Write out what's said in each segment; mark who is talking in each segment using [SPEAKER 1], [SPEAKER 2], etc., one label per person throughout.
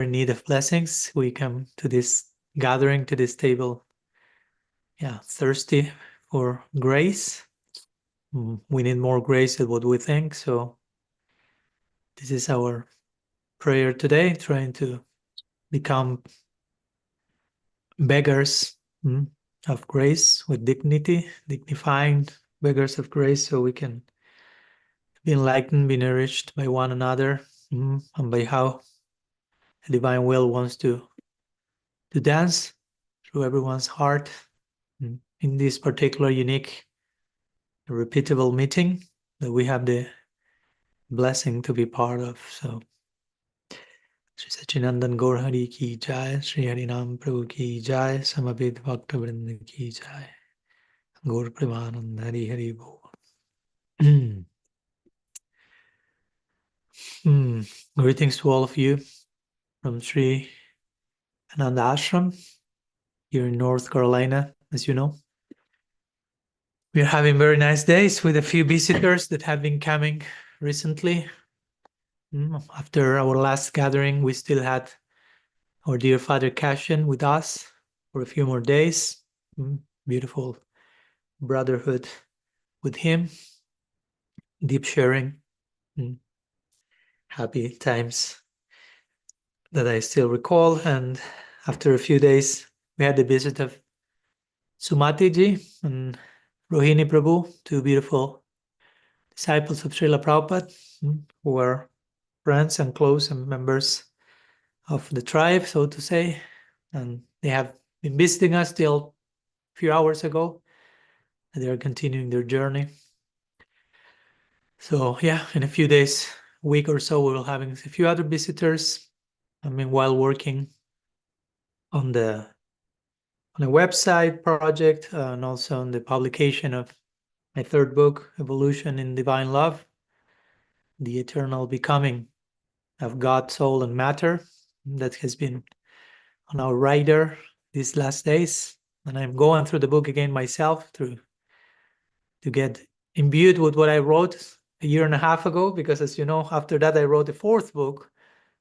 [SPEAKER 1] in need of blessings. We come to this gathering, to this table, thirsty for grace. We need more grace than what we think. So this is our prayer today, trying to become beggars of grace with dignity, dignifying beggars of grace, so we can be enlightened, be nourished by one another, and by how the divine will wants to dance through everyone's heart in this particular unique, repeatable meeting that we have the blessing to be part of. So Shri Sachinandan Gaur Hari ki jai, Shri Harinam Prabhu ki jai, Samabit Bhakta Vrinda ki jai, Gaur Premanand Hari Hari Bol. Greetings to all of you from Sri Ananda Ashram here in North Carolina, as you know. We're having very nice days with a few visitors that have been coming recently. After our last gathering, we still had our dear Father Cashin with us for a few more days. Beautiful brotherhood with him, deep sharing, happy times that I still recall. And after a few days, we had the visit of Sumati ji and Rohini Prabhu, two beautiful disciples of Srila Prabhupada, who are friends and close and members of the tribe, so to say. And they have been visiting us till a few hours ago. And they are continuing their journey. So in a few days, a week or so, we will having a few other visitors. While working on the website project and also on the publication of my third book, Evolution in Divine Love, the eternal becoming of God, soul, and matter, that has been on our radar these last days. And I'm going through the book again myself to get imbued with what I wrote a year and a half ago, because as you know, after that I wrote the fourth book.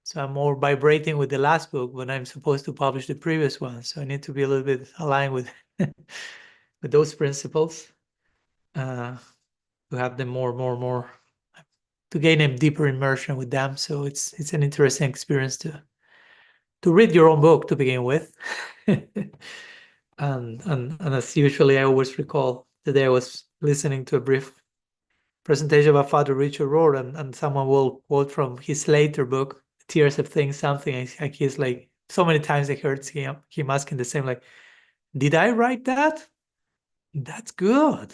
[SPEAKER 1] So I'm more vibrating with the last book when I'm supposed to publish the previous one. So I need to be a little bit aligned with with those principles, to have them more, to gain a deeper immersion with them. So it's an interesting experience to read your own book to begin with. and as usually I always recall, today I was listening to a brief presentation by Father Richard Rohr, and someone will quote from his later book, Tears of Things, something, and he's like, so many times I heard him asking the same, like, did I write that? That's good.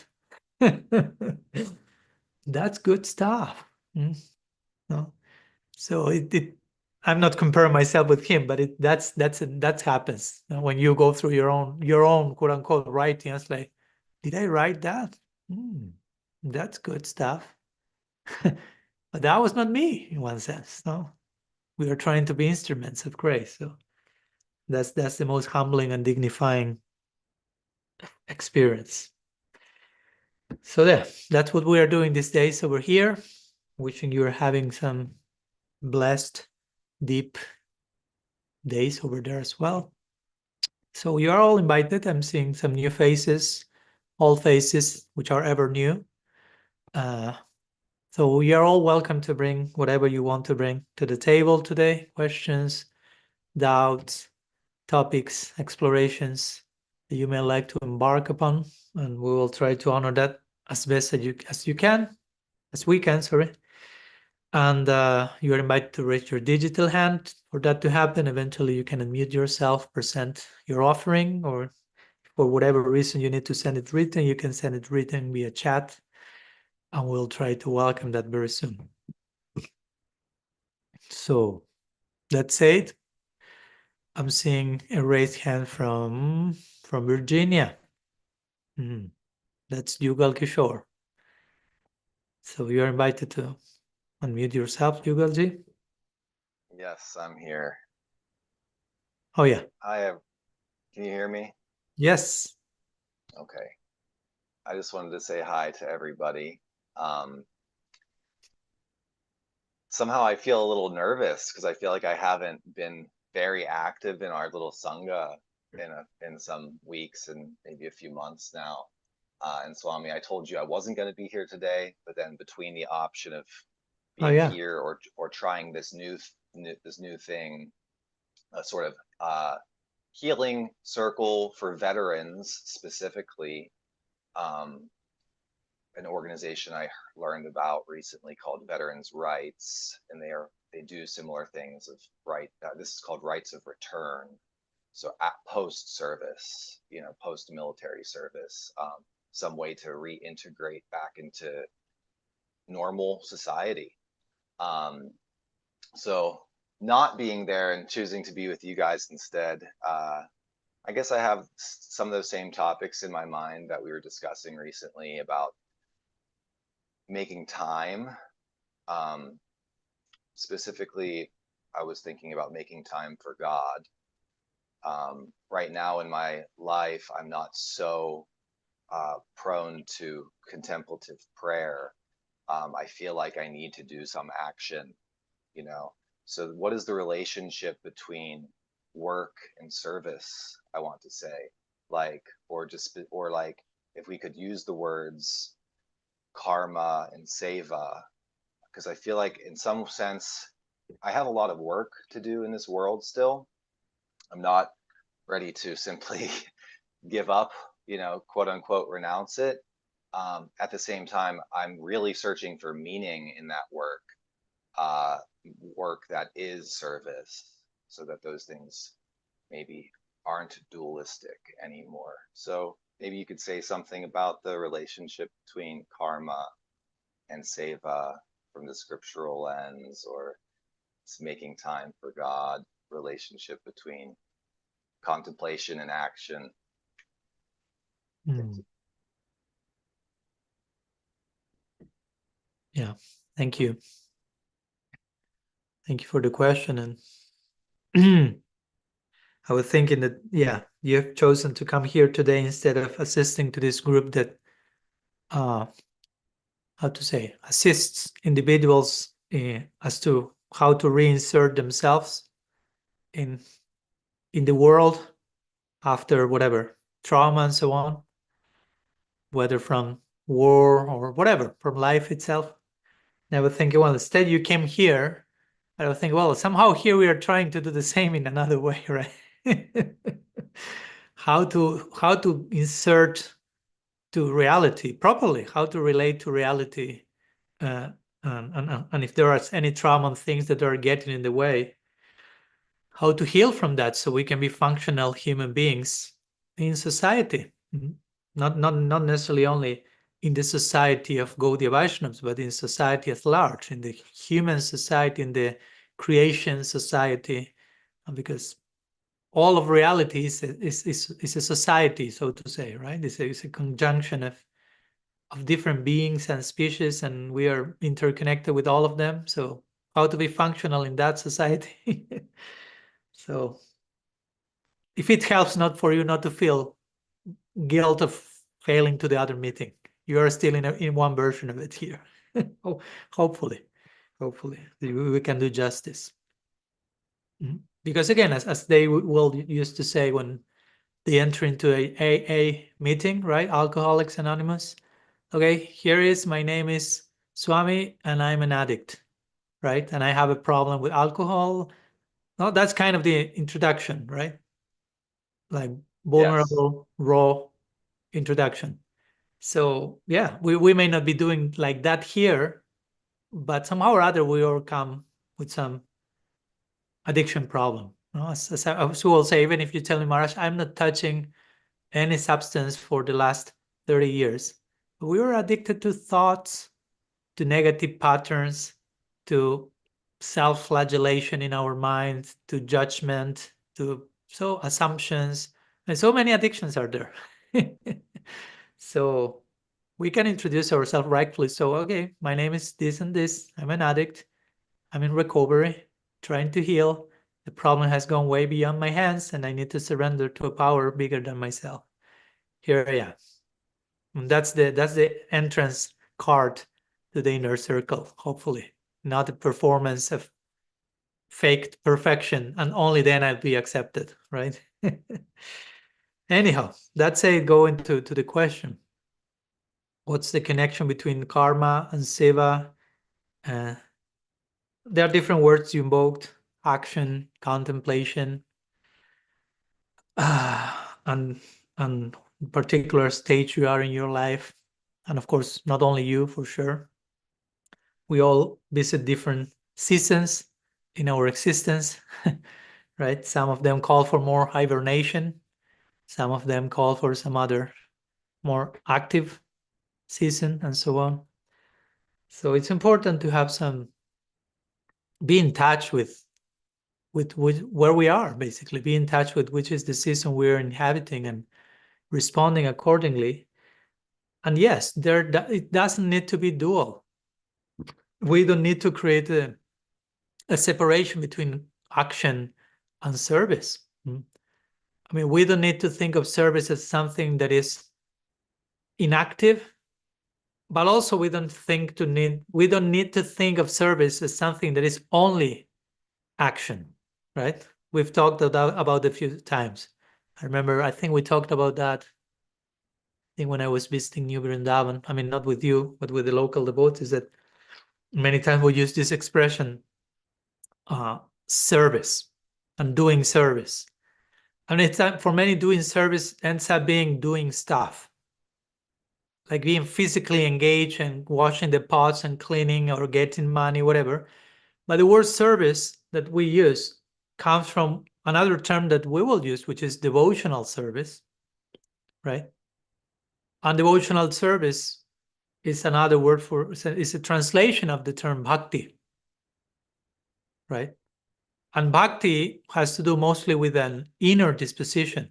[SPEAKER 1] That's good stuff. No? So I'm not comparing myself with him, but that happens when you go through your own quote unquote writing. It's like, did I write that? That's good stuff. But that was not me in one sense. No, we are trying to be instruments of grace. So that's the most humbling and dignifying experience. So that's what we are doing these days over here. Wishing you are having some blessed, deep days over there as well. So you are all invited. I'm seeing some new faces, all faces which are ever new. So you're all welcome to bring whatever you want to bring to the table today. Questions, doubts, topics, explorations that you may like to embark upon. And we will try to honor that as best as we can. And you are invited to raise your digital hand for that to happen. Eventually, you can unmute yourself, present your offering, or for whatever reason you need to send it written, you can send it written via chat, and we'll try to welcome that very soon. So that's it. I'm seeing a raised hand from Virginia. That's Yugal Kishore. So you're invited to unmute yourself, Yugalji.
[SPEAKER 2] Yes, I'm here.
[SPEAKER 1] Oh yeah.
[SPEAKER 2] Can you hear me?
[SPEAKER 1] Yes.
[SPEAKER 2] Okay. I just wanted to say hi to everybody. Somehow I feel a little nervous because I feel like I haven't been very active in our little sangha in some weeks and maybe a few months now. And Swami, I told you I wasn't going to be here today, but then between the option of being here or trying this new thing, a sort of healing circle for veterans specifically, an organization I learned about recently called Veterans Rights, and they do similar things of this is called rights of return. So at post service, post military service, some way to reintegrate back into normal society. So not being there and choosing to be with you guys instead, I guess I have some of those same topics in my mind that we were discussing recently about making time. Specifically, I was thinking about making time for God. Right now in my life, I'm not so prone to contemplative prayer. I feel like I need to do some action, So what is the relationship between work and service, I want to say, or if we could use the words karma and seva, because I feel like in some sense, I have a lot of work to do in this world still. I'm not ready to simply give up, quote unquote, renounce it. At the same time, I'm really searching for meaning in that work that is service, so that those things maybe aren't dualistic anymore. So maybe you could say something about the relationship between karma and seva from the scriptural lens, or it's making time for God, relationship between contemplation and action.
[SPEAKER 1] Yeah, thank you. Thank you for the question. And I was thinking that, you have chosen to come here today instead of assisting to this group that, assists individuals as to how to reinsert themselves in the world after whatever trauma and so on, whether from war or whatever, from life itself. And I was thinking, well, instead you came here, I was thinking, well, somehow here we are trying to do the same in another way, right? How to insert to reality properly, how to relate to reality, and if there are any trauma and things that are getting in the way, how to heal from that so we can be functional human beings in society. Not necessarily only in the society of Gaudiya Vaishnavas, but in society at large, in the human society, in the creation society, because all of reality is a society, so to say, right? It's a conjunction of different beings and species, and we are interconnected with all of them. So how to be functional in that society? So if it helps not for you not to feel guilt of failing to the other meeting, you are still in one version of it here. Hopefully we can do justice. Because again, as they will used to say when they enter into a AA meeting, right? Alcoholics Anonymous. Okay, here is, my name is Swami and I'm an addict, right? And I have a problem with alcohol. No, that's kind of the introduction, right? Like vulnerable, raw introduction. So yeah, we may not be doing like that here, but somehow or other we all come with some addiction problem. As I will say, even if you tell me, Maharaj, I'm not touching any substance for the last 30 years, but we were addicted to thoughts, to negative patterns, to self-flagellation in our minds, to judgment, to assumptions, and so many addictions are there. So we can introduce ourselves rightfully. So, okay, my name is this and this. I'm an addict. I'm in recovery, trying to heal. The problem has gone way beyond my hands, and I need to surrender to a power bigger than myself. Here I am. And that's the entrance card to the inner circle, hopefully, not a performance of faked perfection, and only then I'll be accepted, right? Anyhow, that's it. Go into the question. What's the connection between karma and seva? There are different words you invoked: action, contemplation, and particular stage you are in your life. And of course, not only you, for sure. We all visit different seasons in our existence, right? Some of them call for more hibernation. Some of them call for some other more active season, and so on. So it's important to have be in touch with where we are, basically. Be in touch with which is the season we're inhabiting and responding accordingly. And yes, it doesn't need to be dual. We don't need to create a separation between action and service. I mean, we don't need to think of service as something that is inactive, but also we don't need to think of service as something that is only action, right? We've talked about it a few times. I think we talked about that, I think when I was visiting New Vrindavan. I mean, not with you, but with the local devotees, that many times we use this expression, service and doing service. And it's for many, doing service ends up being doing stuff, like being physically engaged and washing the pots and cleaning or getting money, whatever. But the word service that we use comes from another term that we will use, which is devotional service, right? And devotional service is another word is a translation of the term bhakti, right? And bhakti has to do mostly with an inner disposition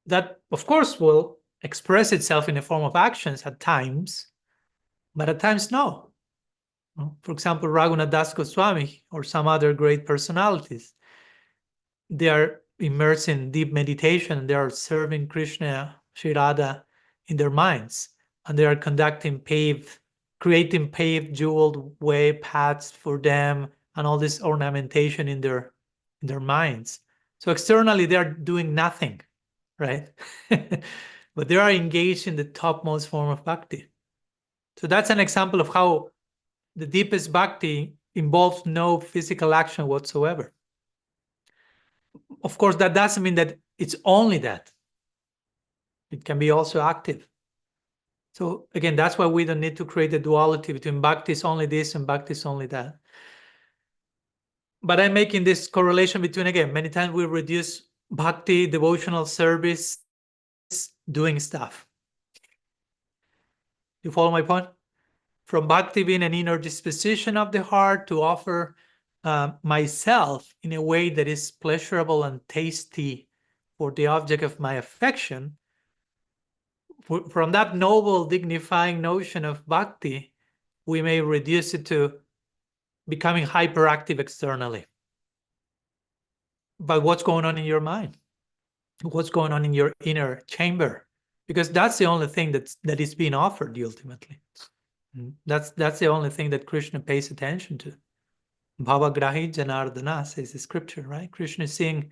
[SPEAKER 1] that, of course, will express itself in the form of actions at times, but at times no. For example, Raghunath Das Goswami or some other great personalities, they are immersed in deep meditation. They are serving Krishna, Sri Radha in their minds, and they are creating paved, jeweled way paths for them, and all this ornamentation in their minds. So externally, they are doing nothing, right? But they are engaged in the topmost form of bhakti. So that's an example of how the deepest bhakti involves no physical action whatsoever. Of course, that doesn't mean that it's only that. It can be also active. So again, that's why we don't need to create a duality between bhakti is only this and bhakti is only that. But I'm making this correlation between, again, many times we reduce bhakti, devotional service, doing stuff. You follow my point? From bhakti being an inner disposition of the heart to offer myself in a way that is pleasurable and tasty for the object of my affection, from that noble, dignifying notion of bhakti, we may reduce it to becoming hyperactive externally. But what's going on in your mind? What's going on in your inner chamber? Because that's the only thing that is being offered ultimately. That's the only thing that Krishna pays attention to. Bhavagrahi Janardana, says the scripture, right? Krishna is seeing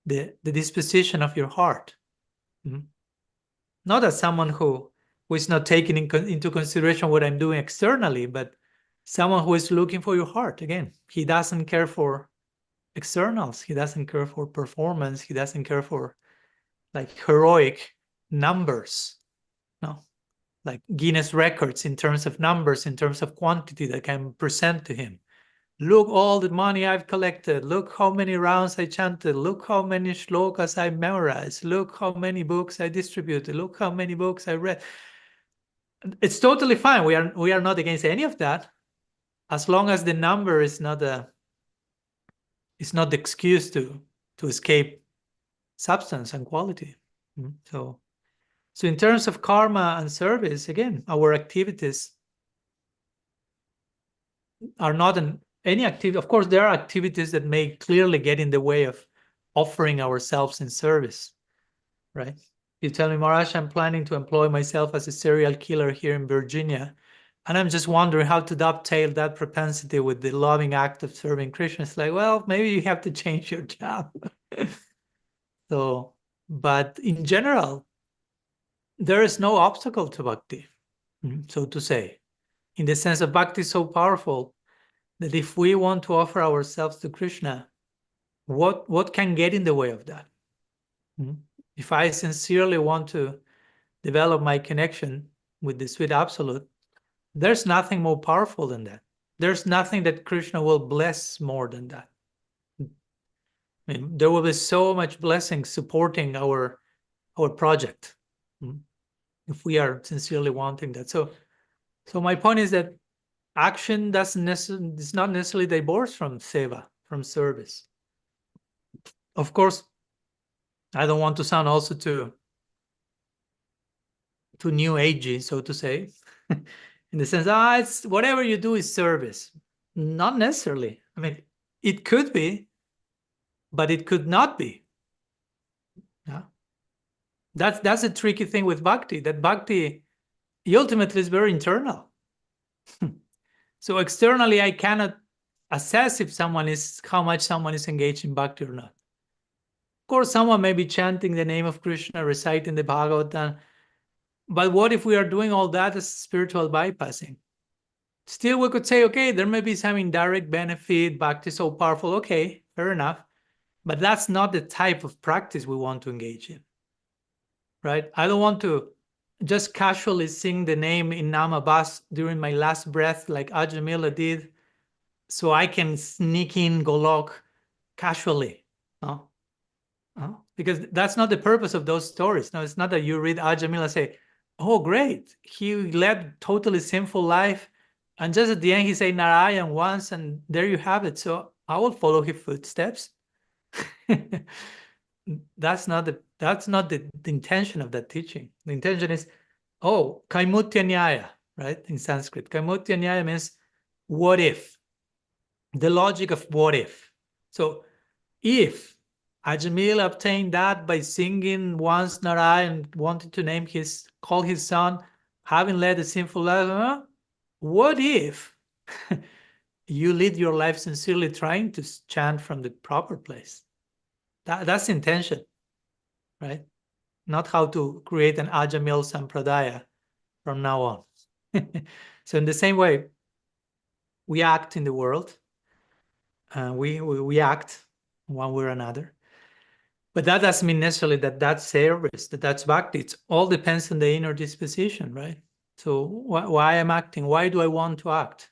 [SPEAKER 1] the disposition of your heart. Not as someone who is not taking into consideration what I'm doing externally, but someone who is looking for your heart. Again, he doesn't care for externals. He doesn't care for performance. He doesn't care for like heroic numbers. No, like Guinness records in terms of numbers, in terms of quantity that can present to him. Look all the money I've collected. Look how many rounds I chanted. Look how many shlokas I memorized. Look how many books I distributed. Look how many books I read. It's totally fine. We are not against any of that, as long as the number is not the excuse to escape substance and quality. So in terms of karma and service, again, our activities are not any activity. Of course, there are activities that may clearly get in the way of offering ourselves in service, right? You tell me, Maharaj, I'm planning to employ myself as a serial killer here in Virginia. And I'm just wondering how to dovetail that propensity with the loving act of serving Krishna. It's like, well, maybe you have to change your job. So, but in general, there is no obstacle to bhakti, so to say, in the sense of bhakti is so powerful that if we want to offer ourselves to Krishna, what can get in the way of that? If I sincerely want to develop my connection with the sweet absolute, there's nothing more powerful than that. There's nothing that Krishna will bless more than that. I mean, there will be so much blessing supporting our project if we are sincerely wanting that. So my point is that action is not necessarily divorced from seva, from service. Of course, I don't want to sound also too new agey, so to say, in the sense, it's whatever you do is service. Not necessarily. I mean, it could be, but it could not be. Yeah. That's a tricky thing with bhakti, that bhakti ultimately is very internal. So externally, I cannot assess if how much someone is engaged in bhakti or not. Of course, someone may be chanting the name of Krishna, reciting the Bhagavatam, but what if we are doing all that as spiritual bypassing? Still, we could say, okay, there may be some indirect benefit, bhakti is so powerful, okay, fair enough, but that's not the type of practice we want to engage in, right? I don't want to just casually sing the name in Namabas during my last breath like Ajamila did, so I can sneak in Golok casually, no? Because that's not the purpose of those stories. No, it's not that you read Ajamila and say, oh, great, he led totally sinful life, and just at the end he say Narayan once, and there you have it. So I will follow his footsteps. That's not the intention of that teaching. The intention is, Kaimutya Nyaya, right? In Sanskrit, Kaimutya Nyaya means what if, the logic of what if. So if Ajamil obtained that by singing once Narayan and wanted to call his son, having led a sinful life, what if you lead your life sincerely trying to chant from the proper place? That's the intention, right? Not how to create an Ajamil Sampradaya from now on. So in the same way, we act in the world, we act one way or another. But that doesn't mean necessarily that that's service, that's bhakti. It all depends on the inner disposition, right? So why I'm acting? Why do I want to act?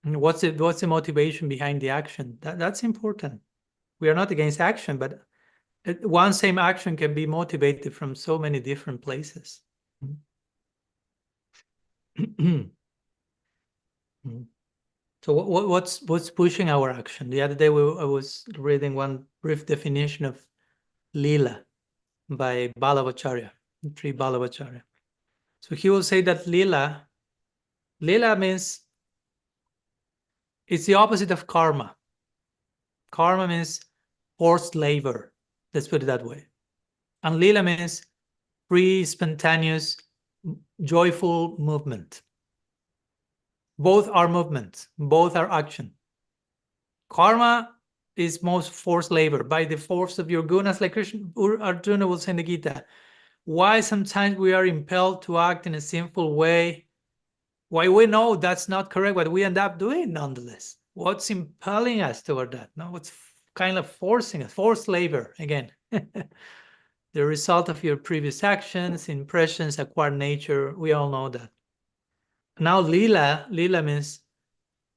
[SPEAKER 1] And what's the motivation behind the action? That's important. We are not against action, but one same action can be motivated from so many different places. So what's pushing our action? The other day I was reading one brief definition of lila by Ballavacharya, Sri Ballavacharya. So he will say that lila means it's the opposite of karma. Karma means forced labor. Let's put it that way. And lila means free, spontaneous, joyful movement. Both are movement. Both are action. Karma is most forced labor by the force of your gunas, like Krishna, Arjuna will say in the Gita. Why sometimes we are impelled to act in a sinful way? Why we know that's not correct, but we end up doing nonetheless. What's impelling us toward that? No, what's kind of forcing us? Forced labor, again. The result of your previous actions, impressions, acquired nature, we all know that. Now, lila means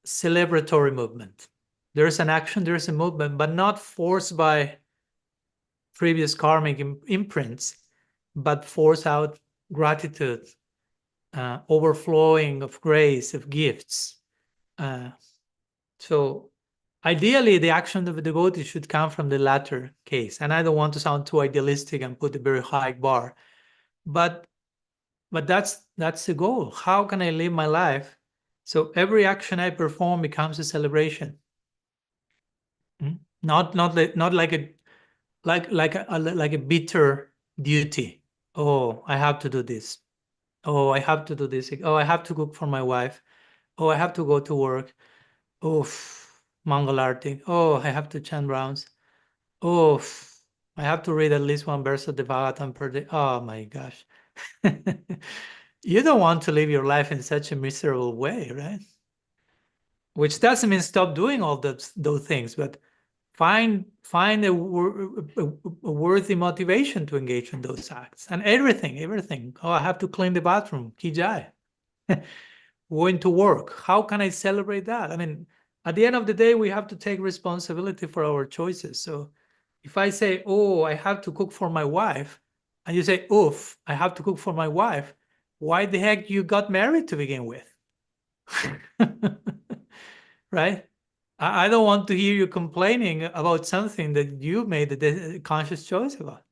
[SPEAKER 1] celebratory movement. There's an action, there's a movement, but not forced by previous karmic imprints, but force out gratitude, overflowing of grace, of gifts. So ideally, the action of a devotee should come from the latter case. And I don't want to sound too idealistic and put a very high bar, but that's the goal. How can I live my life so every action I perform becomes a celebration? Not like a bitter duty. Oh, I have to do this. Oh, I have to do this. Oh, I have to cook for my wife. Oh, I have to go to work. Oof, Mongol Arctic. Oh, I have to chant rounds. Oof, I have to read at least one verse of the Bhagavatam per day. Oh my gosh. You don't want to live your life in such a miserable way, right? Which doesn't mean stop doing all those things, but find a worthy motivation to engage in those acts. And everything. Oh, I have to clean the bathroom. Kijai. Going to work. How can I celebrate that? I mean, at the end of the day, we have to take responsibility for our choices. So if I say, oh, I have to cook for my wife, and you say, oof, I have to cook for my wife, why the heck you got married to begin with? Right? I don't want to hear you complaining about something that you made a conscious choice about.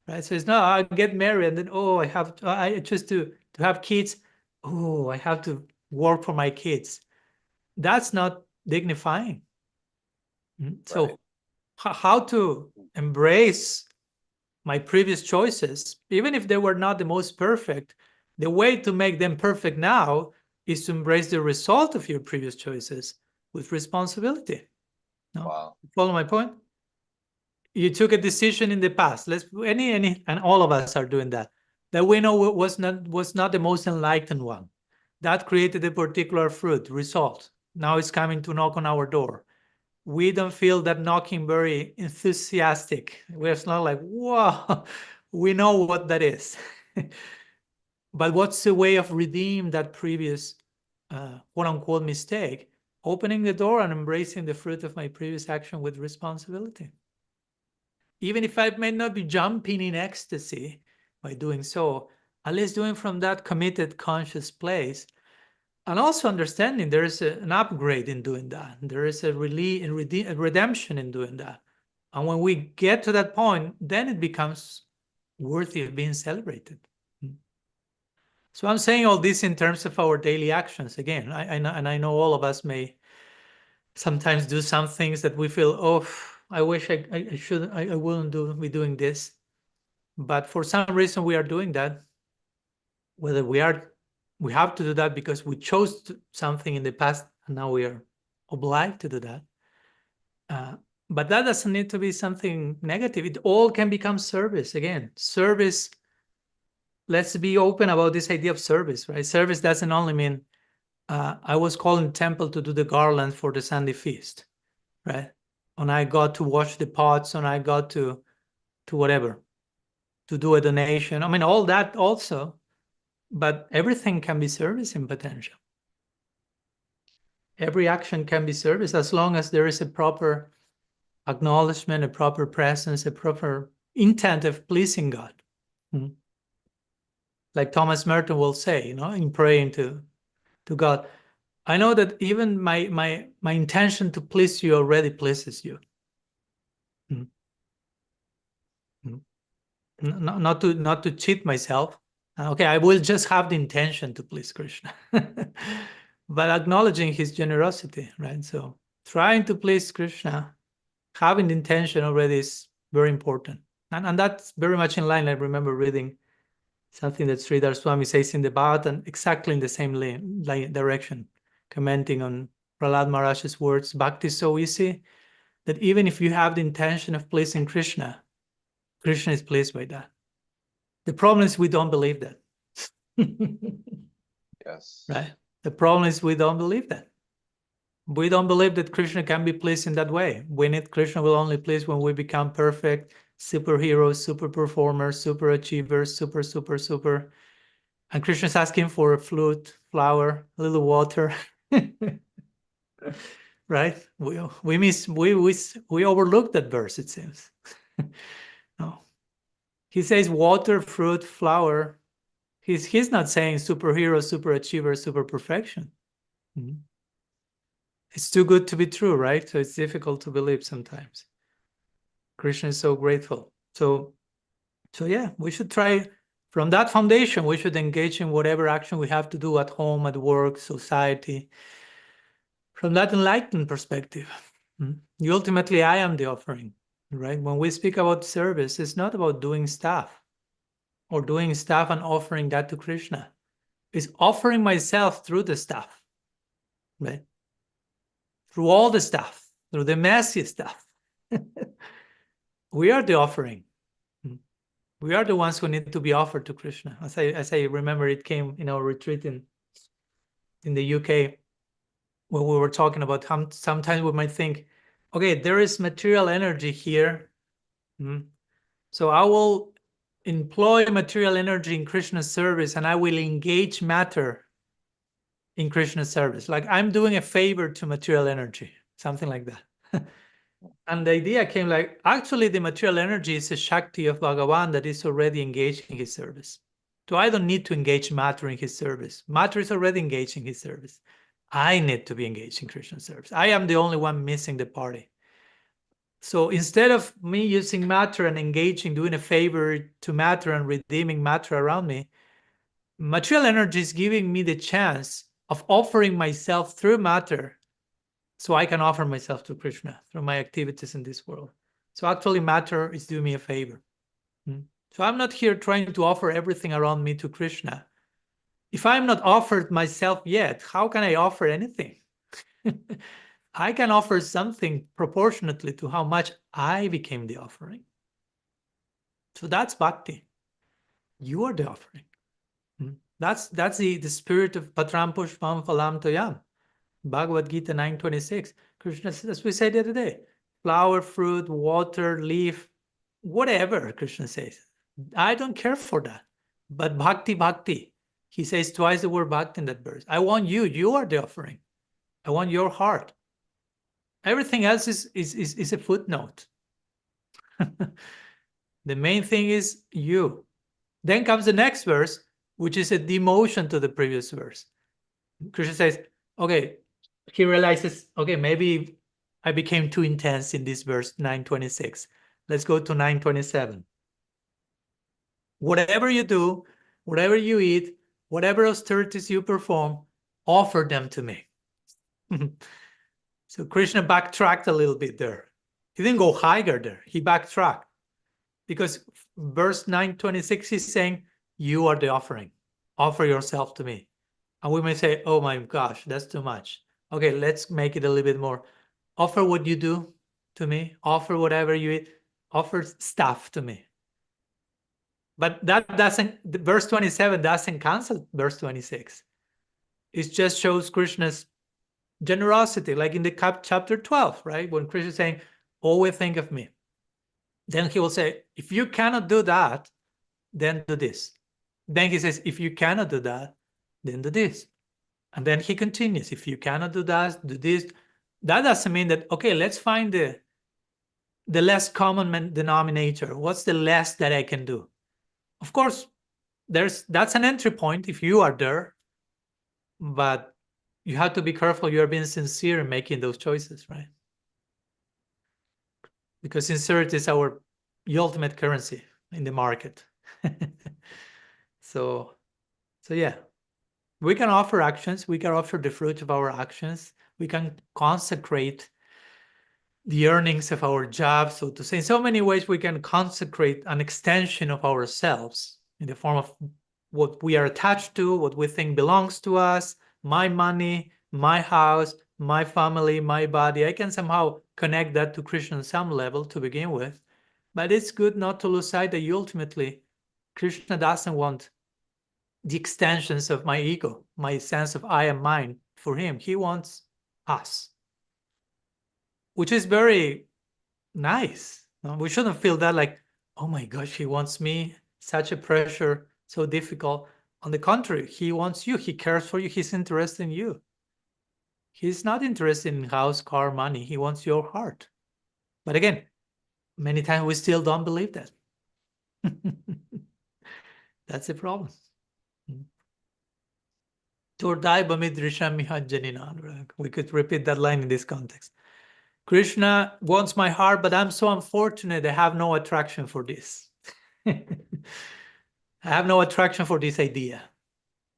[SPEAKER 1] Right? So it's not, I get married and then, oh, I choose to have kids. Oh, I have to work for my kids. That's not dignifying. So
[SPEAKER 2] Right.
[SPEAKER 1] how to embrace my previous choices, even if they were not the most perfect, the way to make them perfect now is to embrace the result of your previous choices with responsibility. No?
[SPEAKER 2] Wow.
[SPEAKER 1] Follow my point? You took a decision in the past. And all of us are doing that we know was not the most enlightened one. That created a particular fruit result. Now it's coming to knock on our door. We don't feel that knocking very enthusiastic. We're not like, whoa, we know what that is. But what's the way of redeem that previous quote unquote mistake? Opening the door and embracing the fruit of my previous action with responsibility. Even if I may not be jumping in ecstasy by doing so, at least doing from that committed conscious place. And also understanding there is an upgrade in doing that. There is a redemption in doing that. And when we get to that point, then it becomes worthy of being celebrated. So I'm saying all this in terms of our daily actions. Again, I know all of us may sometimes do some things that we feel, oh, I wish I wouldn't be doing this. But for some reason we are doing that. Whether we have to do that because we chose something in the past and now we are obliged to do that. But that doesn't need to be something negative. It all can become service. Again, service, let's be open about this idea of service, right? Service doesn't only mean I was called in the temple to do the garland for the Sunday feast, right? And I got to wash the pots and I got to whatever, to do a donation. I mean, all that also, but everything can be service in potential. Every action can be service as long as there is a proper acknowledgement, a proper presence, a proper intent of pleasing God. Like Thomas Merton will say, in praying to God, I know that even my intention to please you already pleases you. Not to cheat myself. Okay, I will just have the intention to please Krishna. But acknowledging his generosity, right? So trying to please Krishna, having the intention already is very important. And that's very much in line. I remember reading something that Sridhar Swami says in the Bhagavatam, exactly in the same direction, commenting on Prahlad Maharaj's words, Bhakti is so easy that even if you have the intention of pleasing Krishna, Krishna is pleased by that. The problem is we don't believe that.
[SPEAKER 2] Yes.
[SPEAKER 1] Right? The problem is we don't believe that. We don't believe that Krishna can be pleased in that way. Krishna will only please when we become perfect superheroes, super performers, super achievers, super. And Krishna's asking for a flute, flower, a little water. Right? We overlooked that verse, it seems. No. He says water, fruit, flower. He's not saying superhero, super achiever, super perfection. It's too good to be true, right? So it's difficult to believe sometimes. Krishna is so grateful. So yeah, we should try from that foundation. We should engage in whatever action we have to do at home, at work, society. From that enlightened perspective, ultimately, I am the offering, right? When we speak about service, it's not about doing stuff or doing stuff and offering that to Krishna. is offering myself through the stuff, right? Through all the stuff, through the messy stuff. We are the offering. We are the ones who need to be offered to Krishna. As I remember, it came in our retreat in the UK, when we were talking about how sometimes we might think, okay, there is material energy here. So I will employ material energy in Krishna's service, and I will engage matter in Krishna's service. Like I'm doing a favor to material energy, something like that. And the idea came like, actually, the material energy is a Shakti of Bhagavan that is already engaged in his service. So I don't need to engage matter in his service. Matter is already engaged in his service. I need to be engaged in Krishna's service. I am the only one missing the party. So instead of me using matter and engaging, doing a favor to matter and redeeming matter around me, material energy is giving me the chance of offering myself through matter, so I can offer myself to Krishna through my activities in this world. So actually matter is doing me a favor. So I'm not here trying to offer everything around me to Krishna. If I'm not offered myself yet, how can I offer anything? I can offer something proportionately to how much I became the offering. So that's bhakti. You are the offering. That's the spirit of Patram Pushpam Phalam Toyam. Bhagavad Gita 9:26. Krishna says, as we said the other day, flower, fruit, water, leaf, whatever, Krishna says. I don't care for that. But bhakti, bhakti. He says twice the word bhakti in that verse. I want you. You are the offering. I want your heart. Everything else is a footnote. The main thing is you. Then comes the next verse, which is a demotion to the previous verse. Krishna says, okay, he realizes, okay, maybe I became too intense in this verse 9:26. Let's go to 9:27. Whatever you do, whatever you eat, whatever austerities you perform, offer them to me. So Krishna backtracked a little bit there. He didn't go higher there. He backtracked. Because verse 9:26 is saying, you are the offering. Offer yourself to me. And we may say, oh my gosh, that's too much. Okay, let's make it a little bit more. Offer what you do to me. Offer whatever you eat. Offer stuff to me. But that doesn't, verse 27 doesn't cancel verse 26. It just shows Krishna's generosity, like in the chapter 12, right? When Krishna is saying, always think of me. Then he will say, if you cannot do that, then do this. Then he says, if you cannot do that, then do this. And then he continues, if you cannot do that, do this. That doesn't mean that, okay, let's find the less common denominator. What's the less that I can do? Of course, that's an entry point if you are there, but you have to be careful you are being sincere in making those choices, right? Because sincerity is our ultimate currency in the market. So yeah, we can offer actions. We can offer the fruit of our actions. We can consecrate the earnings of our job, so to say. In so many ways, we can consecrate an extension of ourselves in the form of what we are attached to, what we think belongs to us, my money, my house, my family, my body. I can somehow connect that to Krishna on some level to begin with. But it's good not to lose sight that ultimately Krishna doesn't want the extensions of my ego, my sense of I am mine for him. He wants us, which is very nice. We shouldn't feel that like, oh my gosh, he wants me, such a pressure, so difficult. On the contrary, he wants you. He cares for you. He's interested in you. He's not interested in house, car, money. He wants your heart. But again, many times we still don't believe that. That's the problem. We could repeat that line in this context. Krishna wants my heart, but I'm so unfortunate I have no attraction for this. I have no attraction for this idea.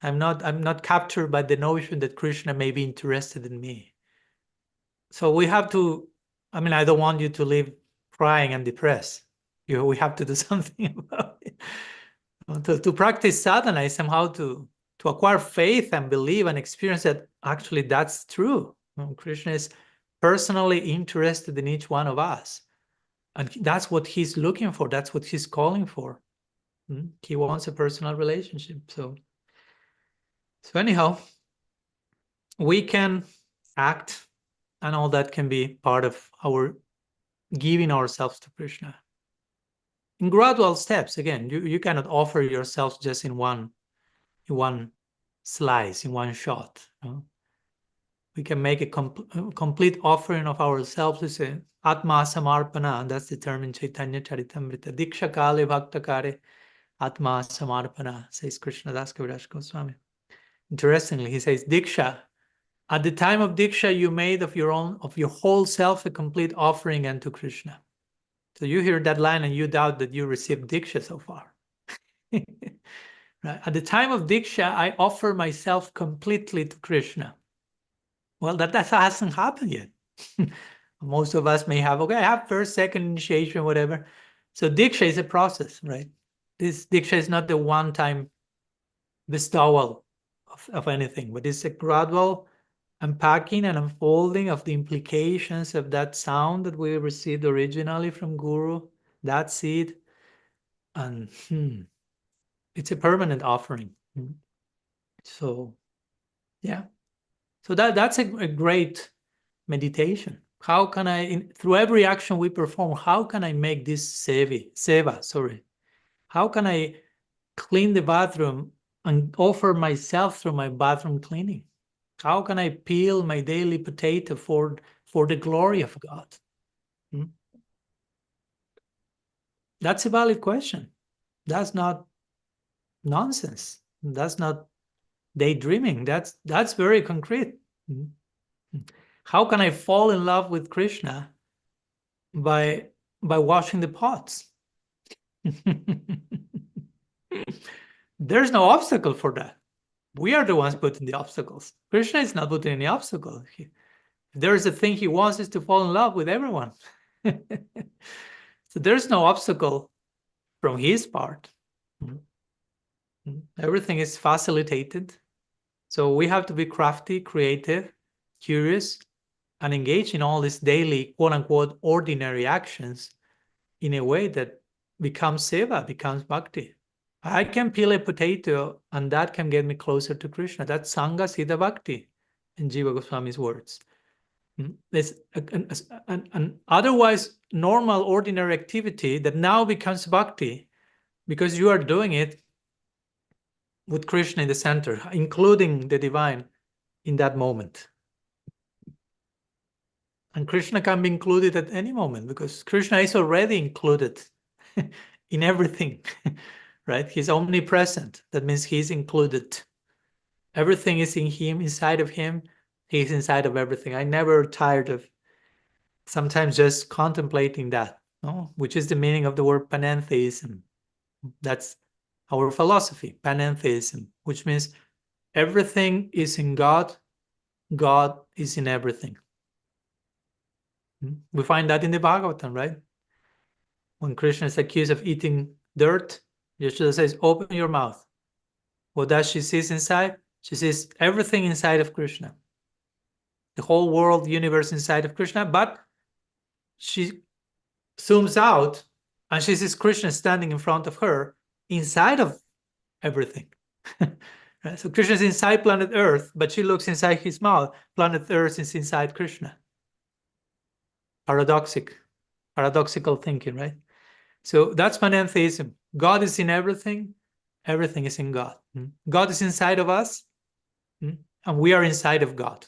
[SPEAKER 1] I'm not captured by the notion that Krishna may be interested in me. So we have to, I mean, I don't want you to live crying and depressed. We have to do something about it. To practice sadhana is somehow to acquire faith and believe and experience that actually that's true. Krishna is personally interested in each one of us. And that's what he's looking for. That's what he's calling for. He wants a personal relationship. So anyhow, we can act, and all that can be part of our giving ourselves to Krishna. In gradual steps, again, you cannot offer yourself just in one slice, in one shot. We can make a complete offering of ourselves. We say Atma Samarpana, and that's the term in Chaitanya Charitamrita. Diksha Kale Bhakta Kare Atma Samarpana, says Krishna Das Kaviraj Goswami. Interestingly, he says, Diksha, at the time of Diksha, you made of your whole self a complete offering unto Krishna. So you hear that line and you doubt that you received Diksha so far. Right? At the time of Diksha, I offer myself completely to Krishna. Well, that hasn't happened yet. Most of us may have, okay, I have first, second initiation, whatever. So Diksha is a process, right? This Diksha is not the one-time bestowal of anything, but it's a gradual unpacking and unfolding of the implications of that sound that we received originally from Guru, that seed. And it's a permanent offering. So, yeah. So that's a great meditation. How can I, through every action we perform, how can I make this seva? How can I clean the bathroom and offer myself through my bathroom cleaning? How can I peel my daily potato for the glory of God? That's a valid question. That's not nonsense. That's not daydreaming. That's very concrete. How can I fall in love with Krishna? By washing the pots. There's no obstacle for that. We are the ones putting the obstacles. Krishna is not putting any obstacle. If there is a thing he wants is to fall in love with everyone. So there's no obstacle from his part. Everything is facilitated. So we have to be crafty, creative, curious, and engage in all these daily, quote-unquote, ordinary actions in a way that becomes seva, becomes bhakti. I can peel a potato, and that can get me closer to Krishna. That's Sangha Siddha Bhakti, in Jiva Goswami's words. It's an otherwise normal, ordinary activity that now becomes bhakti because you are doing it with Krishna in the center, including the divine in that moment. And Krishna can be included at any moment because Krishna is already included in everything, right? He's omnipresent. That means he's included. Everything is in him, inside of him. He's inside of everything. I never tired of sometimes just contemplating that, which is the meaning of the word panentheism. That's our philosophy, panentheism, which means everything is in God, God is in everything. We find that in the Bhagavatam, right? When Krishna is accused of eating dirt, Yashoda says, open your mouth. What does she see inside? She sees everything inside of Krishna. The whole world, universe inside of Krishna, but she zooms out and she sees Krishna standing in front of her inside of everything. Right? So Krishna is inside planet Earth, but she looks inside his mouth. Planet Earth is inside Krishna. Paradoxical thinking, right? So that's panentheism. God is in everything. Everything is in God. God is inside of us, and we are inside of God.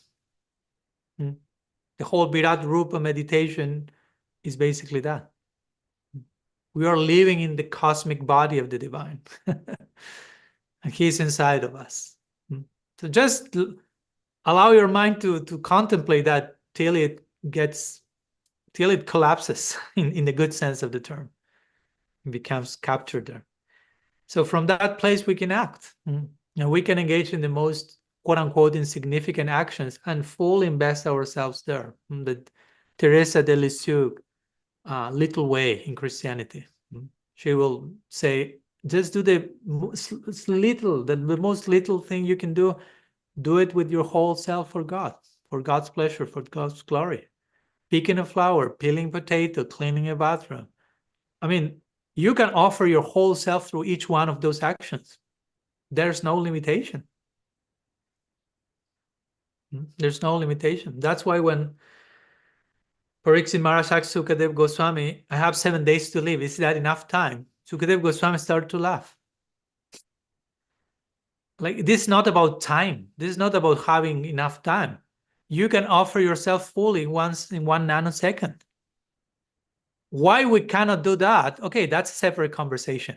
[SPEAKER 1] The whole Virat Rupa meditation is basically that. We are living in the cosmic body of the divine. And he's inside of us. So just allow your mind to contemplate that till it collapses in the good sense of the term. It becomes captured there. So from that place we can act. And we can engage in the most quote-unquote insignificant actions and fully invest ourselves there. The Teresa de Lisieux little way in Christianity. She will say Just do the most little thing you can do. Do it with your whole self for God, for God's pleasure, for God's glory. Picking a flower, peeling potato, cleaning a bathroom. I mean, you can offer your whole self through each one of those actions. There's no limitation. There's no limitation. That's why when Pariksit Maharaj asked Sukadev Goswami, I have 7 days to live, is that enough time? Sukadev Goswami started to laugh. Like, this is not about time. This is not about having enough time. You can offer yourself fully once in 1 nanosecond. Why we cannot do that? Okay, that's a separate conversation.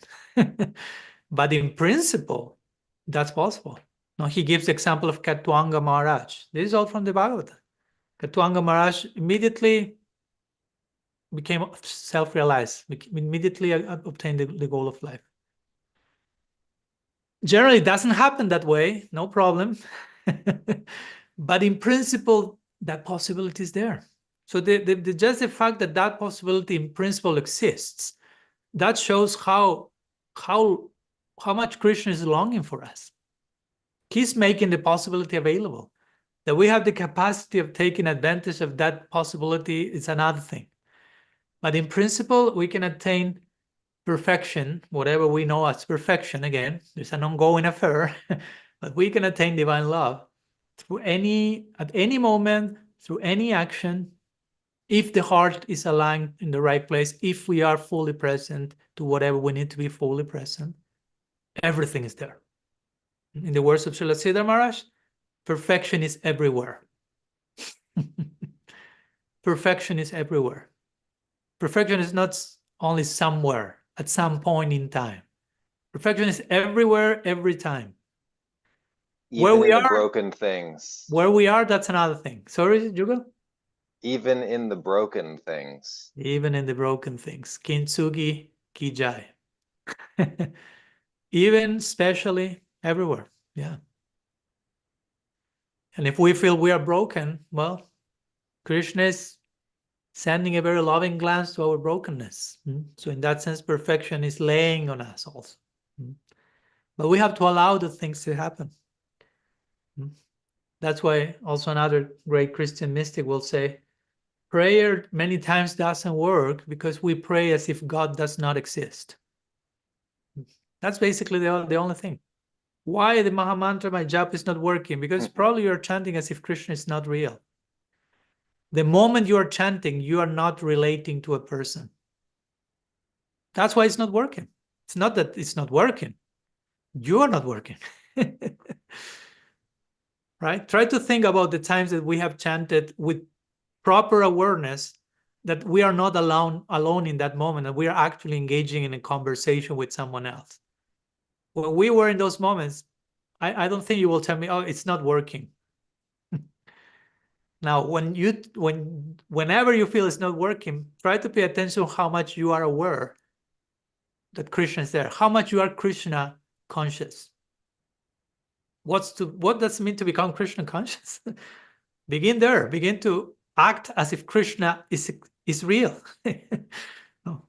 [SPEAKER 1] But in principle, that's possible. Now, he gives the example of Katwanga Maharaj. This is all from the Bhagavatam. Katwanga Maharaj immediately became self-realized, immediately obtained the goal of life. Generally, it doesn't happen that way, no problem. But in principle, that possibility is there. So just the fact that that possibility in principle exists, that shows how much Krishna is longing for us. He's making the possibility available. That we have the capacity of taking advantage of that possibility is another thing. But in principle, we can attain perfection, whatever we know as perfection. Again, there's an ongoing affair, but we can attain divine love through at any moment, through any action, if the heart is aligned in the right place, if we are fully present to whatever we need to be fully present, everything is there. In the words of Srila Sridhar Maharaj, perfection is everywhere. Perfection is everywhere. Perfection is not only somewhere, at some point in time. Perfection is everywhere, every time.
[SPEAKER 2] Even in the broken things.
[SPEAKER 1] Where we are, that's another thing. Sorry, Jugal?
[SPEAKER 2] Even in the broken things.
[SPEAKER 1] Even in the broken things. Kintsugi Kijai. Even, especially, everywhere. Yeah. And if we feel we are broken, well, Krishna is sending a very loving glance to our brokenness. So in that sense, perfection is laying on us also. But we have to allow the things to happen. That's why also another great Christian mystic will say, prayer many times doesn't work because we pray as if God does not exist. That's basically the only thing. Why the Mahamantra, my japa, is not working? Because probably you're chanting as if Krishna is not real. The moment you are chanting, you are not relating to a person. That's why it's not working. It's not that it's not working. You are not working. Right? Try to think about the times that we have chanted with proper awareness that we are not alone in that moment, and we are actually engaging in a conversation with someone else. When we were in those moments, I don't think you will tell me, oh, it's not working. Now, whenever you feel it's not working, try to pay attention to how much you are aware that Krishna is there, how much you are Krishna conscious. What does it mean to become Krishna conscious? Begin there. Begin to act as if Krishna is real. No.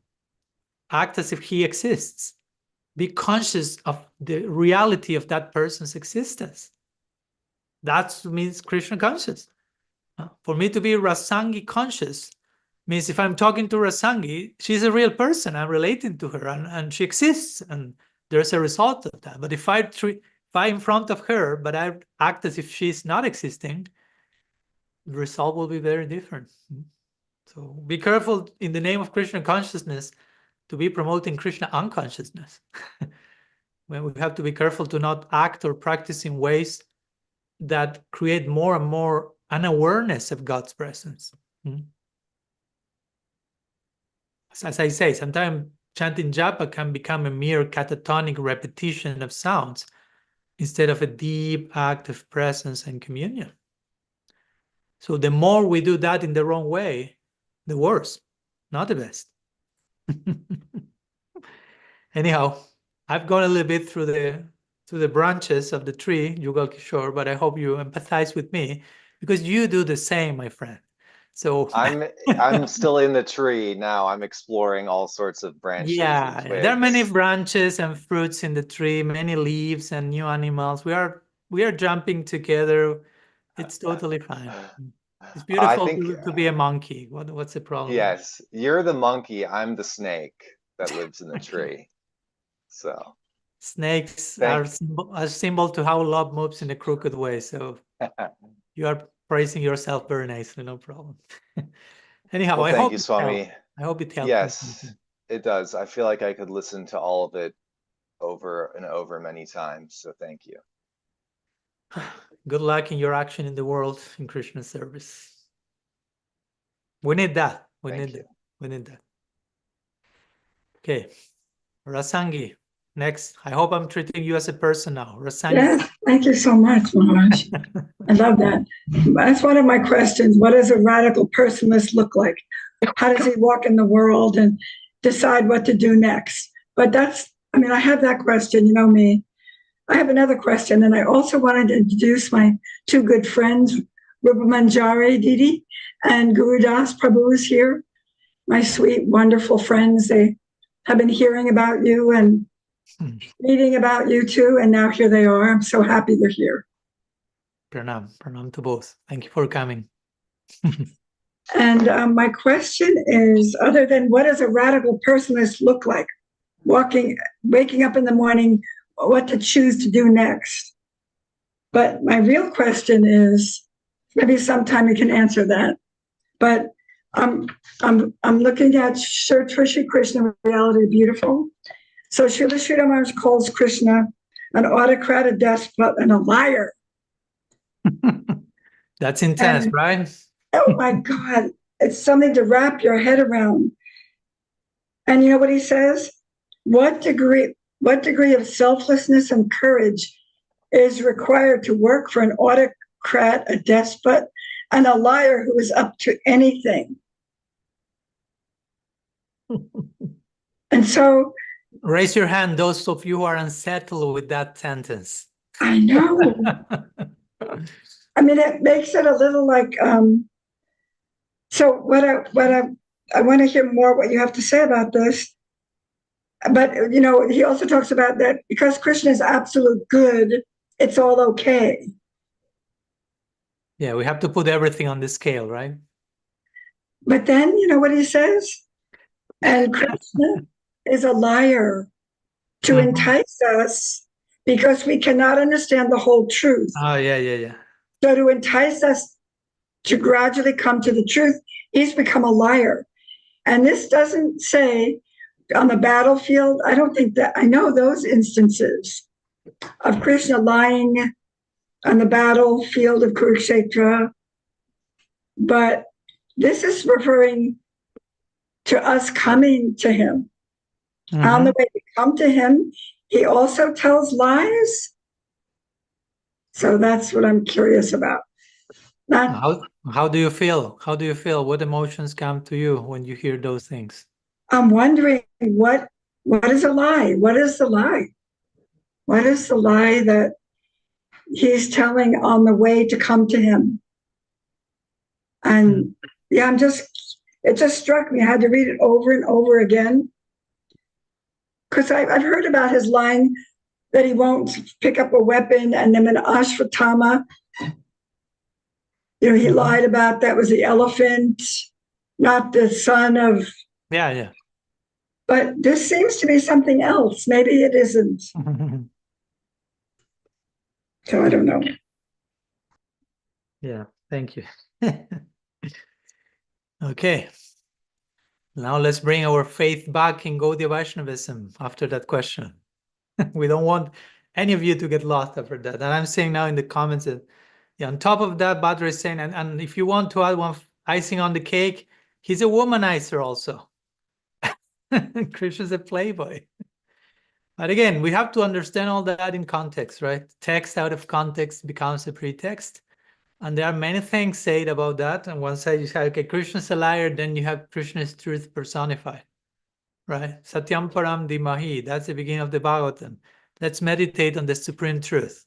[SPEAKER 1] Act as if he exists. Be conscious of the reality of that person's existence. That means Krishna conscious. For me to be Rasangi conscious means if I'm talking to Rasangi, she's a real person. I'm relating to her and she exists, and there's a result of that. But if I'm in front of her, but I act as if she's not existing, the result will be very different. So be careful in the name of Krishna consciousness to be promoting Krishna unconsciousness. When we have to be careful to not act or practice in ways that create more and more unawareness of God's presence. As I say, sometimes chanting japa can become a mere catatonic repetition of sounds instead of a deep act of presence and communion. So the more we do that in the wrong way, the worse, not the best. Anyhow, I've gone a little bit through the branches of the tree, Yugal Kishore, but I hope you empathize with me because you do the same, my friend. So
[SPEAKER 2] I'm still in the tree now. I'm exploring all sorts of branches and twigs.
[SPEAKER 1] there are many branches and fruits in the tree, many leaves and new animals. We are jumping together. It's totally fine. It's beautiful to be a monkey. What's the problem?
[SPEAKER 2] Yes, you're the monkey. I'm the snake that lives in the tree. So
[SPEAKER 1] snakes are a symbol to how love moves in a crooked way. So you are praising yourself very nicely, no problem. Anyhow,
[SPEAKER 2] well,
[SPEAKER 1] I
[SPEAKER 2] thank
[SPEAKER 1] hope
[SPEAKER 2] you, Swami.
[SPEAKER 1] I hope it helps.
[SPEAKER 2] Yes, it does. I feel like I could listen to all of it over and over many times. So thank you.
[SPEAKER 1] Good luck in your action in the world in Krishna service. We need that. We need that. Okay. Rasangi, next. I hope I'm treating you as a person now. Rasangi.
[SPEAKER 3] Yes, thank you so much, Maharaj. I love that. That's one of my questions. What does a radical personalist look like? How does he walk in the world and decide what to do next? But I have that question, you know me. I have another question, and I also wanted to introduce my two good friends, Rupa Manjari Didi and Guru Das Prabhu is here. My sweet, wonderful friends. They have been hearing about you and reading about you too, and now here they are. I'm so happy they're here.
[SPEAKER 1] Pranam to both. Thank you for coming.
[SPEAKER 3] And my question is, other than what does a radical personalist look like? Waking up in the morning, what to choose to do next. But my real question is, maybe sometime you can answer that. But I'm looking at Shri Krishna, Reality Beautiful. So Srila Sri Maharaj calls Krishna an autocrat, a despot, and a liar.
[SPEAKER 1] That's intense, right?
[SPEAKER 3] Oh my God, it's something to wrap your head around. And you know what he says? What degree of selflessness and courage is required to work for an autocrat, a despot, and a liar who is up to anything? And so,
[SPEAKER 1] raise your hand, those of you who are unsettled with that sentence.
[SPEAKER 3] I know. I mean, it makes it a little like. So what I want to hear more what you have to say about this. But you know, he also talks about that because Krishna is absolute good, it's all okay.
[SPEAKER 1] Yeah, we have to put everything on the scale, right?
[SPEAKER 3] But then you know what he says? And Krishna is a liar to entice us because we cannot understand the whole truth.
[SPEAKER 1] Oh, yeah.
[SPEAKER 3] So to entice us to gradually come to the truth, he's become a liar. And this doesn't say on the battlefield. I don't think that I know those instances of Krishna lying on the battlefield of Kurukshetra. But this is referring to us coming to him. On the way to come to him, he also tells lies. So that's what I'm curious about.
[SPEAKER 1] How do you feel? How do you feel? What emotions come to you when you hear those things?
[SPEAKER 3] I'm wondering what is a lie? What is the lie? What is the lie that he's telling on the way to come to him? And yeah, it just struck me. I had to read it over and over again. Because I've heard about his line that he won't pick up a weapon, and then in Ashvatthama, you know, he lied about that was the elephant, not the son of.
[SPEAKER 1] Yeah.
[SPEAKER 3] But this seems to be something else. Maybe it isn't. So I don't know.
[SPEAKER 1] Yeah, thank you. Okay. Now let's bring our faith back in Gaudiya Vaishnavism after that question. We don't want any of you to get lost after that. And I'm saying now in the comments that on top of that, Badra is saying, and if you want to add one icing on the cake, he's a womanizer also. Krishna's a playboy. But again, we have to understand all that in context, right? Text out of context becomes a pretext. And there are many things said about that. And one side you say, okay, Krishna's a liar, then you have Krishna's truth personified, right? Satyam Param Dhimahi, that's the beginning of the Bhagavatam. Let's meditate on the supreme truth,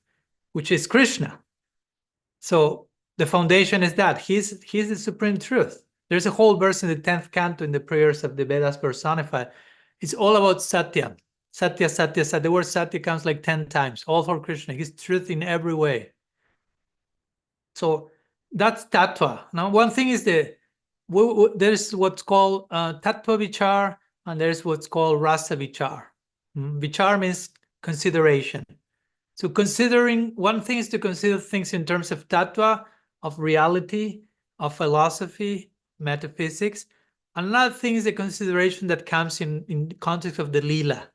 [SPEAKER 1] which is Krishna. So the foundation is that he's the supreme truth. There's a whole verse in the 10th canto in the prayers of the Vedas personified. It's all about Satya. Satya, Satya, Satya. The word Satya comes like 10 times, all for Krishna. He's truth in every way. So that's Tattva. Now, one thing is there's what's called Tattva Vichar, and there's what's called Rasa Vichar. Vichar means consideration. So considering, one thing is to consider things in terms of Tattva, of reality, of philosophy, metaphysics. Another thing is the consideration that comes in the context of the Lila,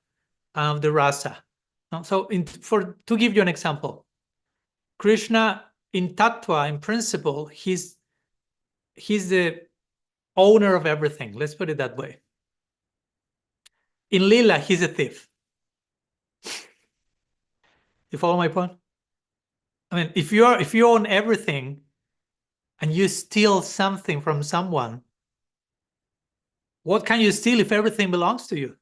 [SPEAKER 1] of the Rasa. So to give you an example, Krishna in Tattva, in principle, he's the owner of everything. Let's put it that way. In Lila, he's a thief. You follow my point? I mean, if you own everything and you steal something from someone, what can you steal if everything belongs to you?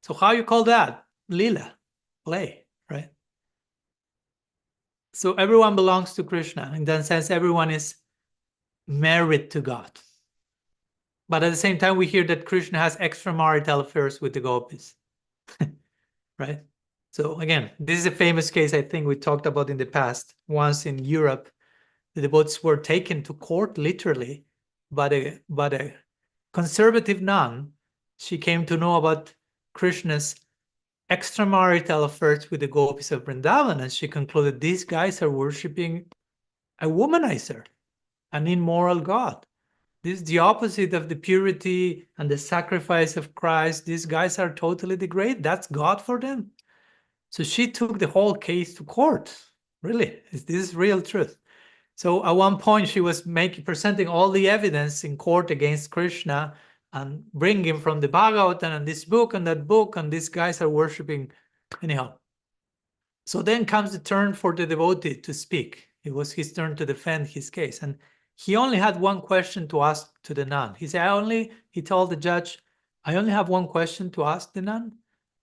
[SPEAKER 1] So how you call that? Lila, play, right? So everyone belongs to Krishna. In that sense, everyone is married to God. But at the same time, we hear that Krishna has extramarital affairs with the gopis, right? So again, this is a famous case I think we talked about in the past. Once in Europe, the devotees were taken to court literally by a conservative nun. She came to know about Krishna's extramarital affairs with the gopis of Vrindavan, and she concluded these guys are worshipping a womanizer, an immoral god. This is the opposite of the purity and the sacrifice of Christ. These guys are totally degraded. That's God for them. So she took the whole case to court. Really, this is real truth. So at one point she was presenting all the evidence in court against Krishna and bringing him from the Bhagavatam and this book and that book, and these guys are worshipping anyhow. So then comes the turn for the devotee to speak. It was his turn to defend his case, and he only had one question to ask to the nun. He said, he told the judge, I only have one question to ask the nun,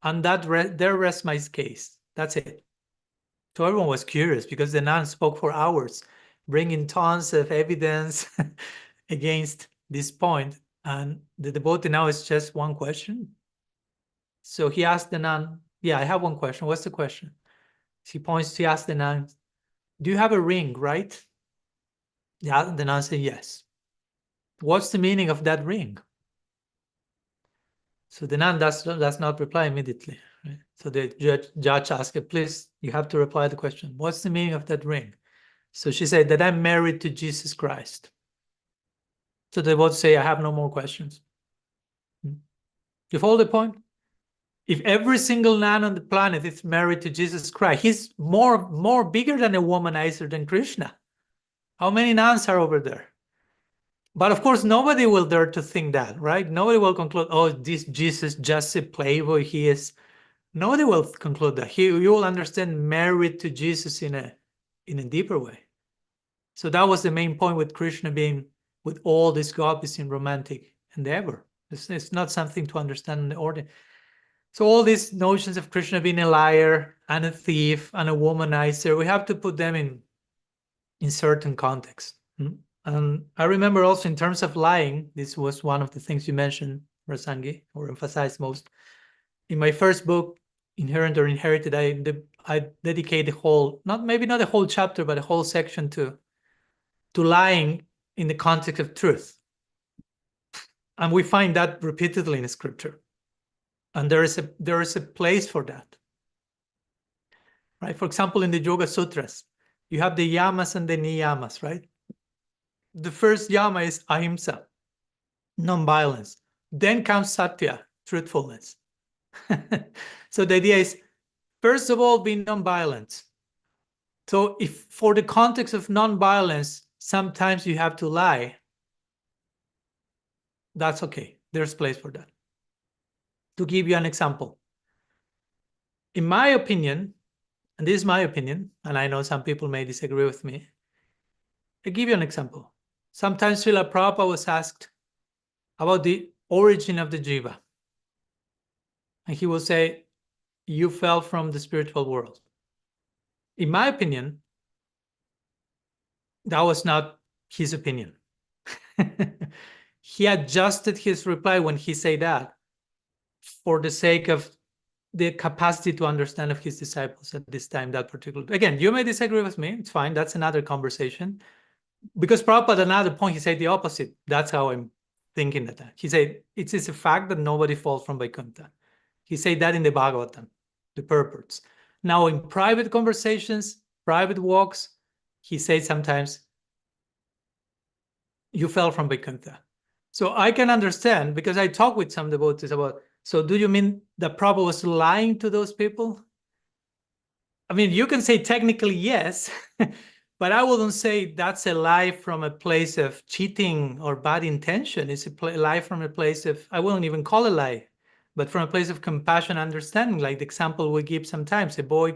[SPEAKER 1] and there rests my case. That's it. So everyone was curious because the nun spoke for hours, bringing tons of evidence against this point. And the devotee now is just one question. So he asked the nun, yeah, I have one question. What's the question? She asked the nun, do you have a ring, right? Yeah, the nun said, yes. What's the meaning of that ring? So the nun does not reply immediately. Right? So the judge asked her, please, you have to reply the question. What's the meaning of that ring? So she said that I'm married to Jesus Christ. So they both say, I have no more questions. You follow the point? If every single nun on the planet is married to Jesus Christ, he's more bigger than a womanizer than Krishna. How many nuns are over there? But of course, nobody will dare to think that, right? Nobody will conclude, oh, this Jesus just a playboy, he is. Nobody will conclude that. You will understand married to Jesus in a deeper way. So that was the main point with Krishna being with all these gopis in romantic endeavor. It's not something to understand in the order. So all these notions of Krishna being a liar and a thief and a womanizer, we have to put them in certain context. And I remember also in terms of lying, this was one of the things you mentioned, Rasangi, or emphasized most. In my first book, Inherent or Inherited, I dedicate the whole, maybe not a whole chapter, but a whole section to lying in the context of truth. And we find that repeatedly in scripture. And there is a place for that. Right? For example, in the Yoga Sutras, you have the yamas and the niyamas, right? The first yama is ahimsa, non-violence. Then comes satya, truthfulness. So the idea is, first of all, be non-violent. So if for the context of non-violence, sometimes you have to lie, that's okay. There's place for that. To give you an example, in my opinion, and this is my opinion, and I know some people may disagree with me, I'll give you an example. Sometimes Srila Prabhupada was asked about the origin of the Jiva. And he will say, you fell from the spiritual world. In my opinion, that was not his opinion. He adjusted his reply when he said that for the sake of the capacity to understand of his disciples at this time, that particular. Again, you may disagree with me. It's fine. That's another conversation. Because Prabhupada, at another point, he said the opposite. That's how I'm thinking of that. He said, it is a fact that nobody falls from Vaikuntha. He said that in the Bhagavatam, the purports. Now, in private conversations, private walks, he said sometimes, you fell from Vaikuntha. So I can understand, because I talk with some devotees about, so do you mean that Prabhupada was lying to those people? I mean, you can say technically yes, but I wouldn't say that's a lie from a place of cheating or bad intention. It's a lie from a place of, I wouldn't even call it a lie, but from a place of compassion, understanding, like the example we give sometimes. A boy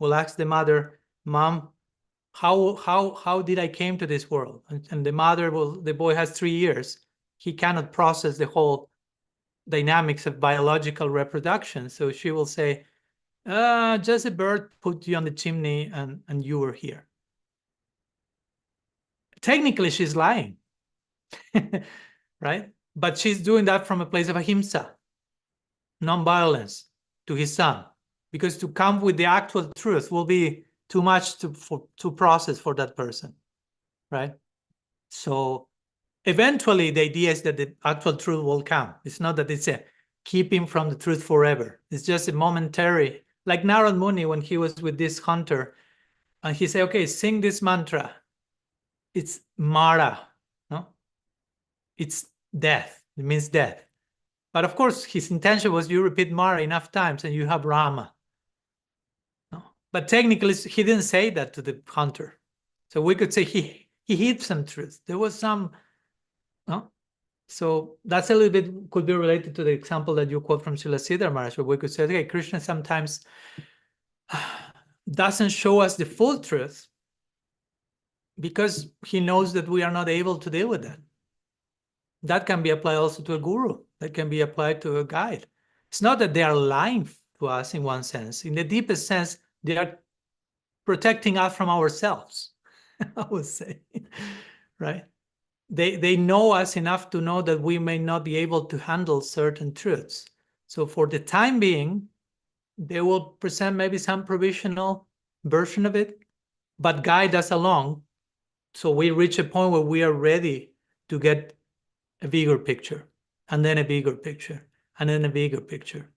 [SPEAKER 1] will ask the mother, Mom, how did I came to this world? And the mother will, the boy has 3 years. He cannot process the whole dynamics of biological reproduction. So she will say, just a bird put you on the chimney and you were here. Technically, she's lying, right? But she's doing that from a place of ahimsa, non-violence to his son, because to come with the actual truth will be too much to process for that person, right? So eventually, the idea is that the actual truth will come. It's not that it's a keep him from the truth forever. It's just a momentary, like Narad Muni when he was with this hunter, and he said, okay, sing this mantra. It's Mara, no? It's death. It means death. But of course, his intention was you repeat Mara enough times and you have Rama. No? But technically, he didn't say that to the hunter. So we could say he hid some truth. There was some, no? So that's a little bit, could be related to the example that you quote from Srila Sridhar Maharaj, where we could say, okay, Krishna sometimes doesn't show us the full truth because he knows that we are not able to deal with that. That can be applied also to a guru. That can be applied to a guide. It's not that they are lying to us in one sense. In the deepest sense, they are protecting us from ourselves, I would say, right? They know us enough to know that we may not be able to handle certain truths. So for the time being, they will present maybe some provisional version of it, but guide us along so we reach a point where we are ready to get a bigger picture, and then a bigger picture, and then a bigger picture,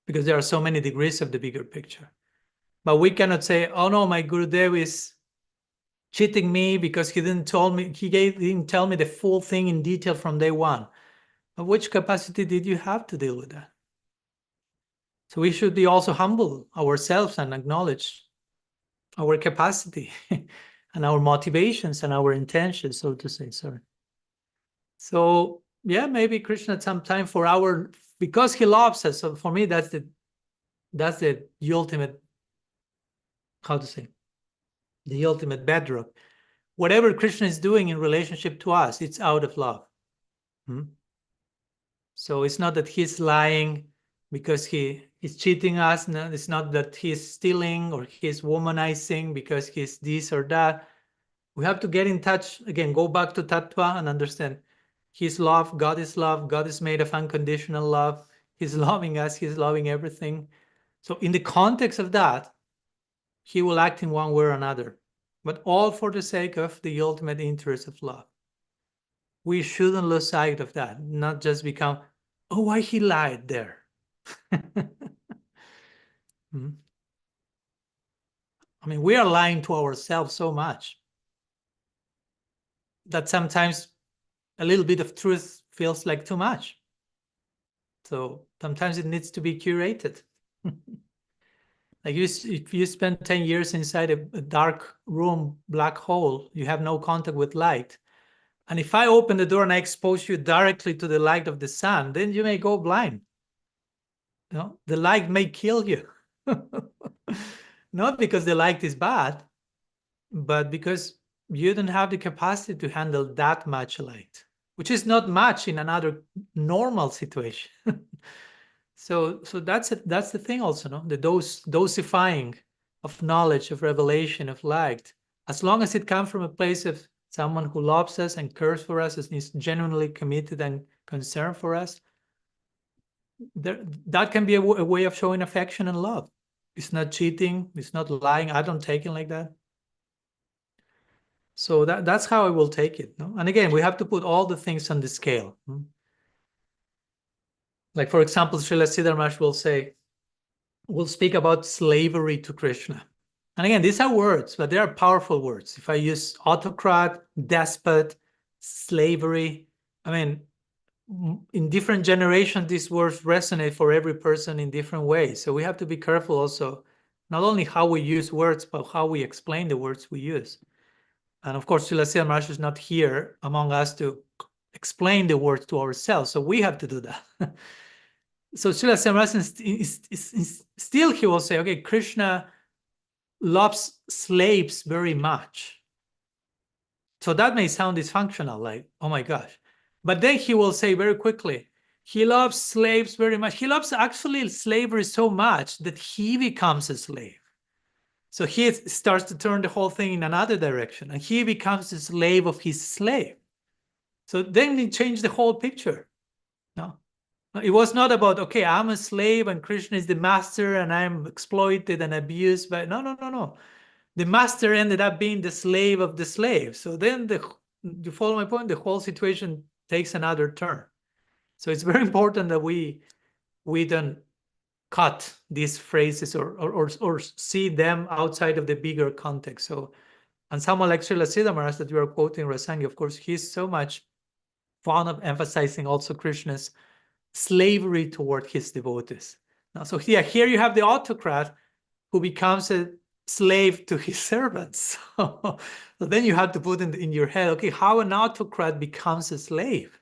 [SPEAKER 1] because there are so many degrees of the bigger picture. But we cannot say, oh no, my Gurudev is cheating me because he didn't tell me the full thing in detail from day one. But which capacity did you have to deal with that? So we should be also humble ourselves and acknowledge our capacity and our motivations and our intentions, so to say, sorry. So yeah, maybe Krishna at some time for our, because he loves us. So for me, that's the ultimate, how to say, the ultimate bedrock. Whatever Krishna is doing in relationship to us, it's out of love. So it's not that he's lying because he is cheating us. No, it's not that he's stealing or he's womanizing because he's this or that. We have to get in touch, again, go back to Tattva and understand He's love, God is made of unconditional love. He's loving us, he's loving everything. So in the context of that, he will act in one way or another, but all for the sake of the ultimate interest of love. We shouldn't lose sight of that, not just become, oh, why he lied there. I mean, we are lying to ourselves so much that sometimes a little bit of truth feels like too much. So sometimes it needs to be curated. Like if you spend 10 years inside a dark room, black hole, you have no contact with light. And if I open the door and I expose you directly to the light of the sun, then you may go blind. You know, the light may kill you. Not because the light is bad, but because you don't have the capacity to handle that much light, which is not much in another normal situation. So that's the thing also, no? The dosifying of knowledge, of revelation, of light as long as it comes from a place of someone who loves us and cares for us and is genuinely committed and concerned for us, that can be a way of showing affection and love. It's not cheating, it's not lying. I don't take it like that. So that's how I will take it. No? And again, we have to put all the things on the scale. Like, for example, Srila Siddhar Maharaj will say, we'll speak about slavery to Krishna. And again, these are words, but they are powerful words. If I use autocrat, despot, slavery, I mean, in different generations, these words resonate for every person in different ways. So we have to be careful also, not only how we use words, but how we explain the words we use. And of course, Srila Siddhar Maharaj is not here among us to explain the words to ourselves. So we have to do that. So Srila Siddhar Maharaj still, he will say, okay, Krishna loves slaves very much. So that may sound dysfunctional, like, oh my gosh. But then he will say very quickly, he loves slaves very much. He loves actually slavery so much that he becomes a slave. So he starts to turn the whole thing in another direction, and he becomes a slave of his slave. So then he changed the whole picture. No, it was not about, okay, I'm a slave and Krishna is the master and I'm exploited and abused. But no. The master ended up being the slave of the slave. So then you follow my point? The whole situation takes another turn. So it's very important that we don't cut these phrases or see them outside of the bigger context. So, and someone like Srila Siddhar Maharaj that you are quoting, Rasangi, of course, he's so much fond of emphasizing also Krishna's slavery toward his devotees. Now, so here you have the autocrat who becomes a slave to his servants. So then you have to put in your head, okay, how an autocrat becomes a slave,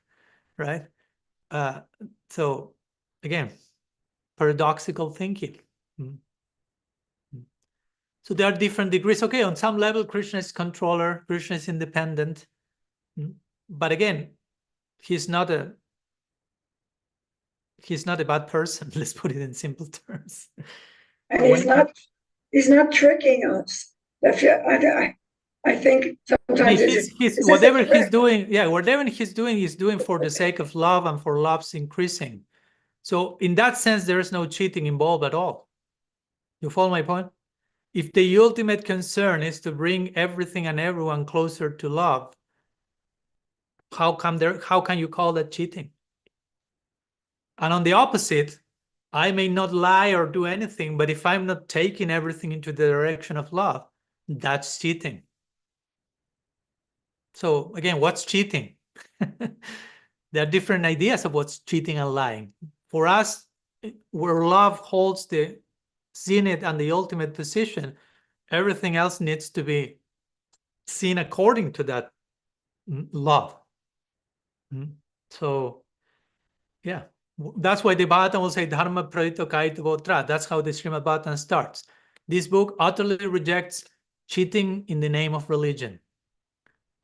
[SPEAKER 1] right? So again, paradoxical thinking. So there are different degrees. Okay, on some level, Krishna is controller, Krishna is independent. But again, he's not a bad person. Let's put it in simple terms.
[SPEAKER 3] And he's not tricking us. I think sometimes
[SPEAKER 1] whatever he's doing, he's doing for the sake of love and for love's increasing. So in that sense, there is no cheating involved at all. You follow my point? If the ultimate concern is to bring everything and everyone closer to love, how can you call that cheating? And on the opposite, I may not lie or do anything, but if I'm not taking everything into the direction of love, that's cheating. So again, what's cheating? There are different ideas of what's cheating and lying. For us, where love holds the zenith and the ultimate position, everything else needs to be seen according to that love. So, yeah, that's why the Bhagavatam will say Dharma Pradito Kaito Votra. That's how the Srimad Bhagavatam starts. This book utterly rejects cheating in the name of religion.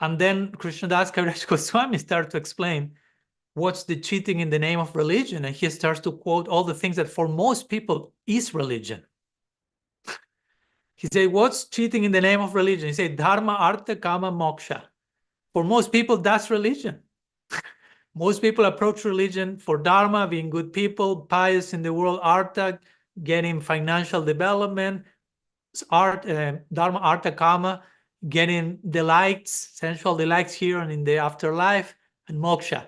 [SPEAKER 1] And then Krishnadas Kaviraj Goswami starts to explain what's the cheating in the name of religion, and he starts to quote all the things that for most people is religion. He said, what's cheating in the name of religion? He said, Dharma, Artha, Kama, Moksha. For most people, that's religion. Most people approach religion for Dharma, being good people, pious in the world, Artha, getting financial development, Dharma, Artha, Kama, getting delights, sensual delights here and in the afterlife, and Moksha,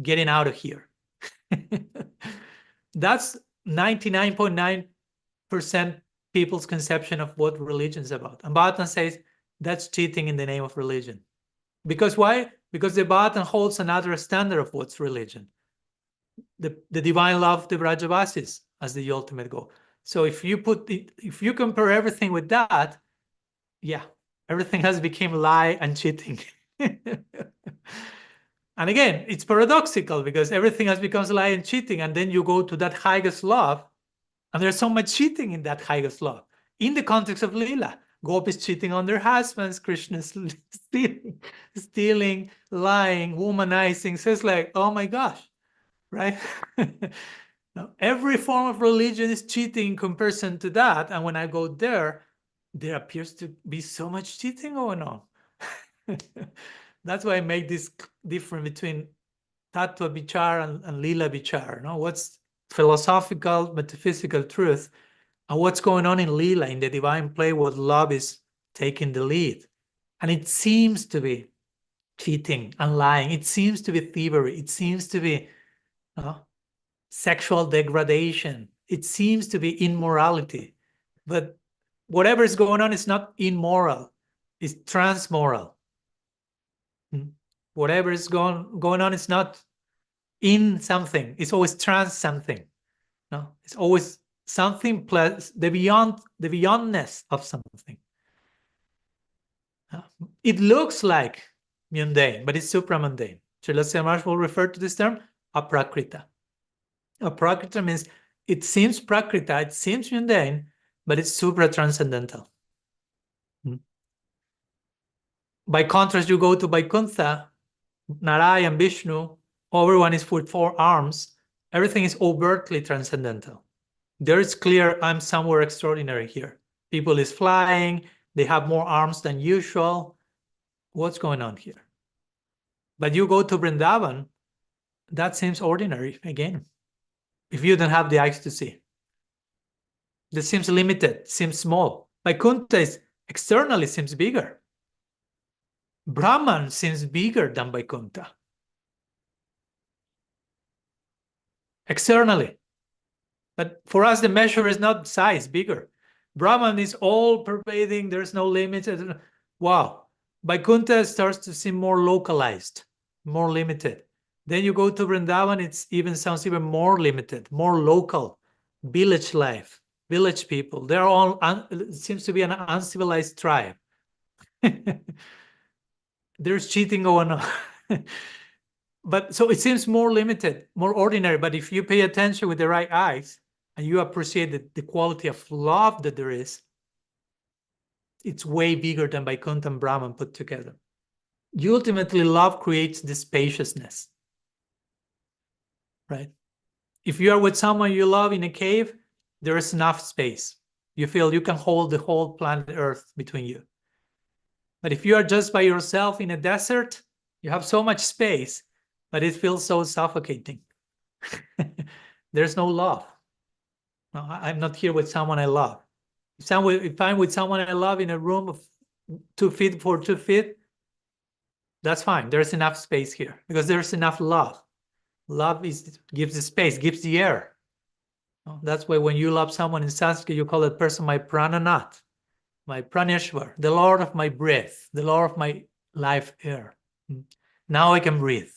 [SPEAKER 1] getting out of here. That's 99.9% people's conception of what religion is about. And Bhagavatam says that's cheating in the name of religion. Because why? Because the Bhagavatam holds another standard of what's religion. The divine love of the Vrajavasis as the ultimate goal. So if you compare everything with that, yeah, everything has become lie and cheating. And again, it's paradoxical because everything has become lie and cheating, and then you go to that highest love, and there's so much cheating in that highest love. In the context of Leela, Gopis cheating on their husbands, Krishna stealing, lying, womanizing. So it's like, oh my gosh, right? Now, every form of religion is cheating in comparison to that. And when I go there, there appears to be so much cheating going on. That's why I make this difference between Tattva Vichar and Lila Vichar. No? What's philosophical, metaphysical truth, and what's going on in Lila, in the divine play, what love is taking the lead. And it seems to be cheating and lying. It seems to be thievery. It seems to be sexual degradation. It seems to be immorality. But whatever is going on is not immoral. It's transmoral. Whatever is going on is not in something. It's always trans something. No, it's always something plus the beyondness of something. It looks like mundane, but it's supramundane. Srila Maharaj will refer to this term, aprakrita. Aprakrita means it seems prakrita, it seems mundane, but it's supra-transcendental. By contrast, you go to Vaikuntha, Narayan, Vishnu, everyone is with 4 arms. Everything is overtly transcendental. There is clear, I'm somewhere extraordinary here. People is flying, they have more arms than usual. What's going on here? But you go to Vrindavan, that seems ordinary again. If you don't have the eyes to see. This seems limited, seems small. Vaikuntha is externally seems bigger. Brahman seems bigger than Vaikuntha. Externally. But for us, the measure is not size, bigger. Brahman is all pervading, there's no limits. Wow. Vaikuntha starts to seem more localized, more limited. Then you go to Vrindavan, it sounds even more limited, more local, village life, village people. They're all, it seems to be an uncivilized tribe. There's cheating going on. But so it seems more limited, more ordinary. But if you pay attention with the right eyes and you appreciate the quality of love that there is, it's way bigger than Vaikuntha and Brahman put together. You ultimately, love creates the spaciousness, right? If you are with someone you love in a cave, there is enough space. You feel you can hold the whole planet Earth between you. But if you are just by yourself in a desert, you have so much space, but it feels so suffocating. There's no love. No, I'm not here with someone I love. If I'm with someone I love in a room of 2 feet for 2 feet, that's fine. There's enough space here because there's enough love. Love gives the space, gives the air. That's why when you love someone in Sanskrit, you call that person my prananath, my praneshwar, the Lord of my breath, the Lord of my life air. Now I can breathe.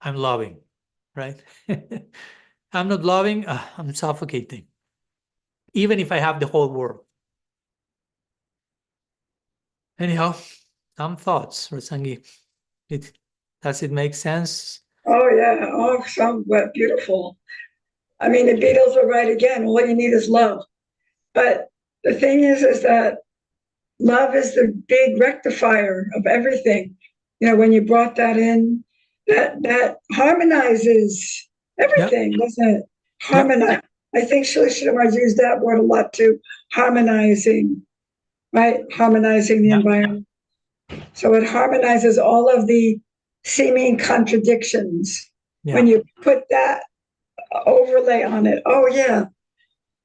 [SPEAKER 1] I'm loving, right? I'm not loving, I'm suffocating. Even if I have the whole world. Anyhow, some thoughts, Rasangi. Does it make sense?
[SPEAKER 3] Oh, yeah. Oh, somewhat beautiful. I mean, the Beatles were right again. All you need is love. But the thing is that love is the big rectifier of everything. You know, when you brought that in, that harmonizes everything, doesn't it? Harmonize. Yep. I think Srila Maharaj used that word a lot too. Harmonizing, right? Harmonizing the environment. So it harmonizes all of the seeming contradictions. When you put that overlay on it, oh yeah,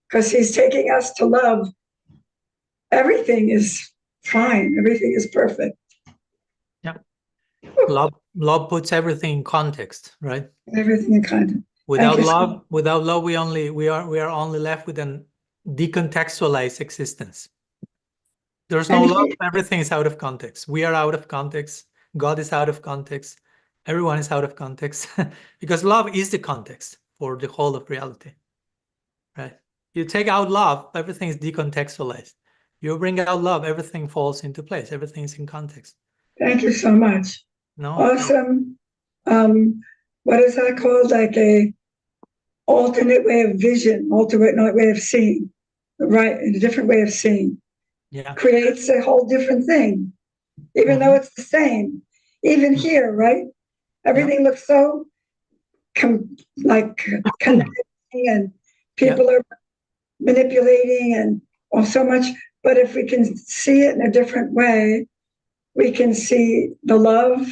[SPEAKER 3] because he's taking us to love. Everything is fine. Everything is perfect.
[SPEAKER 1] Yeah. Love puts everything in context, right?
[SPEAKER 3] Everything in context.
[SPEAKER 1] Without love, we are only left with an decontextualized existence. There's no love, everything is out of context. We are out of context. God is out of context. Everyone is out of context. Because love is the context for the whole of reality. Right? You take out love, everything is decontextualized. You bring out love, everything falls into place. Everything is in context.
[SPEAKER 3] Thank you so much.
[SPEAKER 1] No?
[SPEAKER 3] Awesome. What is that called? Like a alternate way of vision, alternate way of seeing, right? A different way of seeing.
[SPEAKER 1] Yeah.
[SPEAKER 3] Creates a whole different thing, even though it's the same. Even here, right? Everything looks so connecting, and people are manipulating and so much, But if we can see it in a different way, we can see the love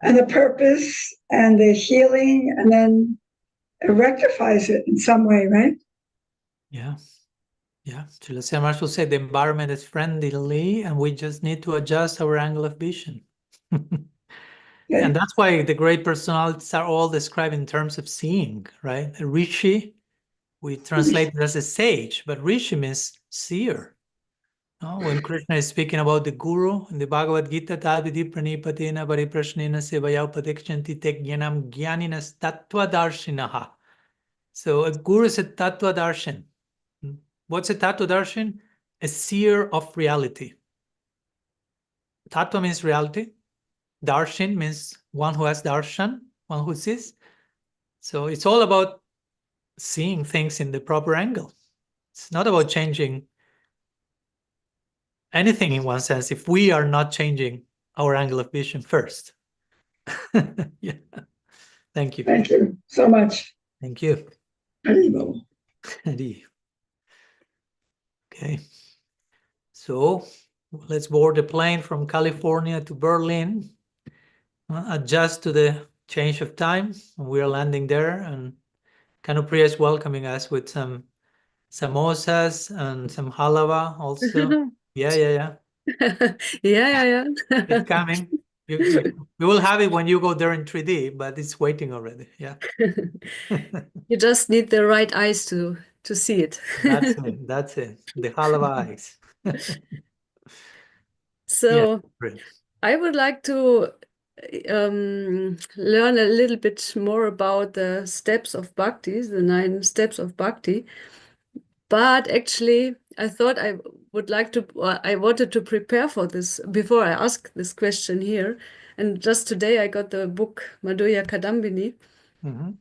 [SPEAKER 3] and the purpose and the healing, and then it rectifies it in some way, right?
[SPEAKER 1] Yeah. Yeah. Srila Marshall said the environment is friendly and we just need to adjust our angle of vision.
[SPEAKER 3] Okay.
[SPEAKER 1] And that's why the great personalities are all described in terms of seeing, right? A rishi, we translate it as a sage, but rishi means seer. When Krishna is speaking about the guru in the Bhagavad Gita, Tadvidi Pranipatena Pariprashnena Sevaya Upadikshanti Te Jnanam Jnaninas Tattva Darshinaha. So a guru is a Tattva Darshan. What's a Tattva Darshan? A seer of reality. Tattva means reality. Darshan means one who has darshan, one who sees. So it's all about seeing things in the proper angle. It's not about changing anything in one sense if we are not changing our angle of vision first. Yeah. Thank you.
[SPEAKER 3] Thank you so much.
[SPEAKER 1] Thank you.
[SPEAKER 3] Haribol.
[SPEAKER 1] Okay. So let's board the plane from California to Berlin. Adjust to the change of time. We are landing there, and Kanupriya is welcoming us with some samosas and some halava also. Yeah.
[SPEAKER 4] Yeah, yeah.
[SPEAKER 1] It's coming. You will have it when you go there in 3D, but it's waiting already. Yeah.
[SPEAKER 4] You just need the right eyes to see it.
[SPEAKER 1] That's it. That's it. The halava eyes.
[SPEAKER 4] So
[SPEAKER 1] Great.
[SPEAKER 4] I would like to learn a little bit more about the steps of Bhakti, the 9 steps of Bhakti. But actually, I thought I wanted to prepare for this before I ask this question here. And just today I got the book Madhurya Kadambini.
[SPEAKER 1] Mhm.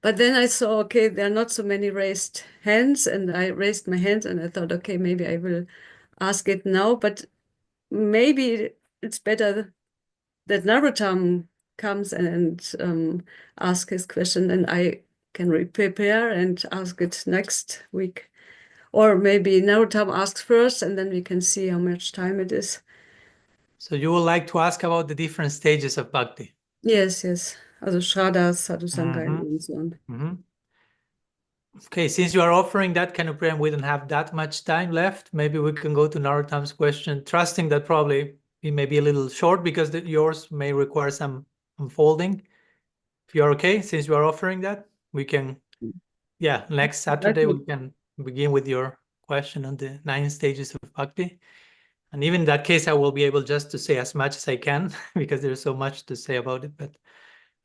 [SPEAKER 4] But then I saw, okay, there are not so many raised hands, and I raised my hand and I thought, okay, maybe I will ask it now, but maybe it's better that Narottam comes and ask his question, and I can prepare and ask it next week. Or maybe Narottam asks first, and then we can see how much time it is.
[SPEAKER 1] So you would like to ask about the different stages of bhakti?
[SPEAKER 4] Yes. Also Shraddha, Sadhusanga,
[SPEAKER 1] Mhm.
[SPEAKER 4] and so on.
[SPEAKER 1] Mhm. Okay, since you are offering that kind of prayer and we don't have that much time left, maybe we can go to Narottam's question, trusting that probably it may be a little short because yours may require some unfolding. If you're okay, since you are offering that, we can, next Saturday we can begin with your question on the 9 stages of bhakti. And even in that case, I will be able just to say as much as I can because there's so much to say about it. But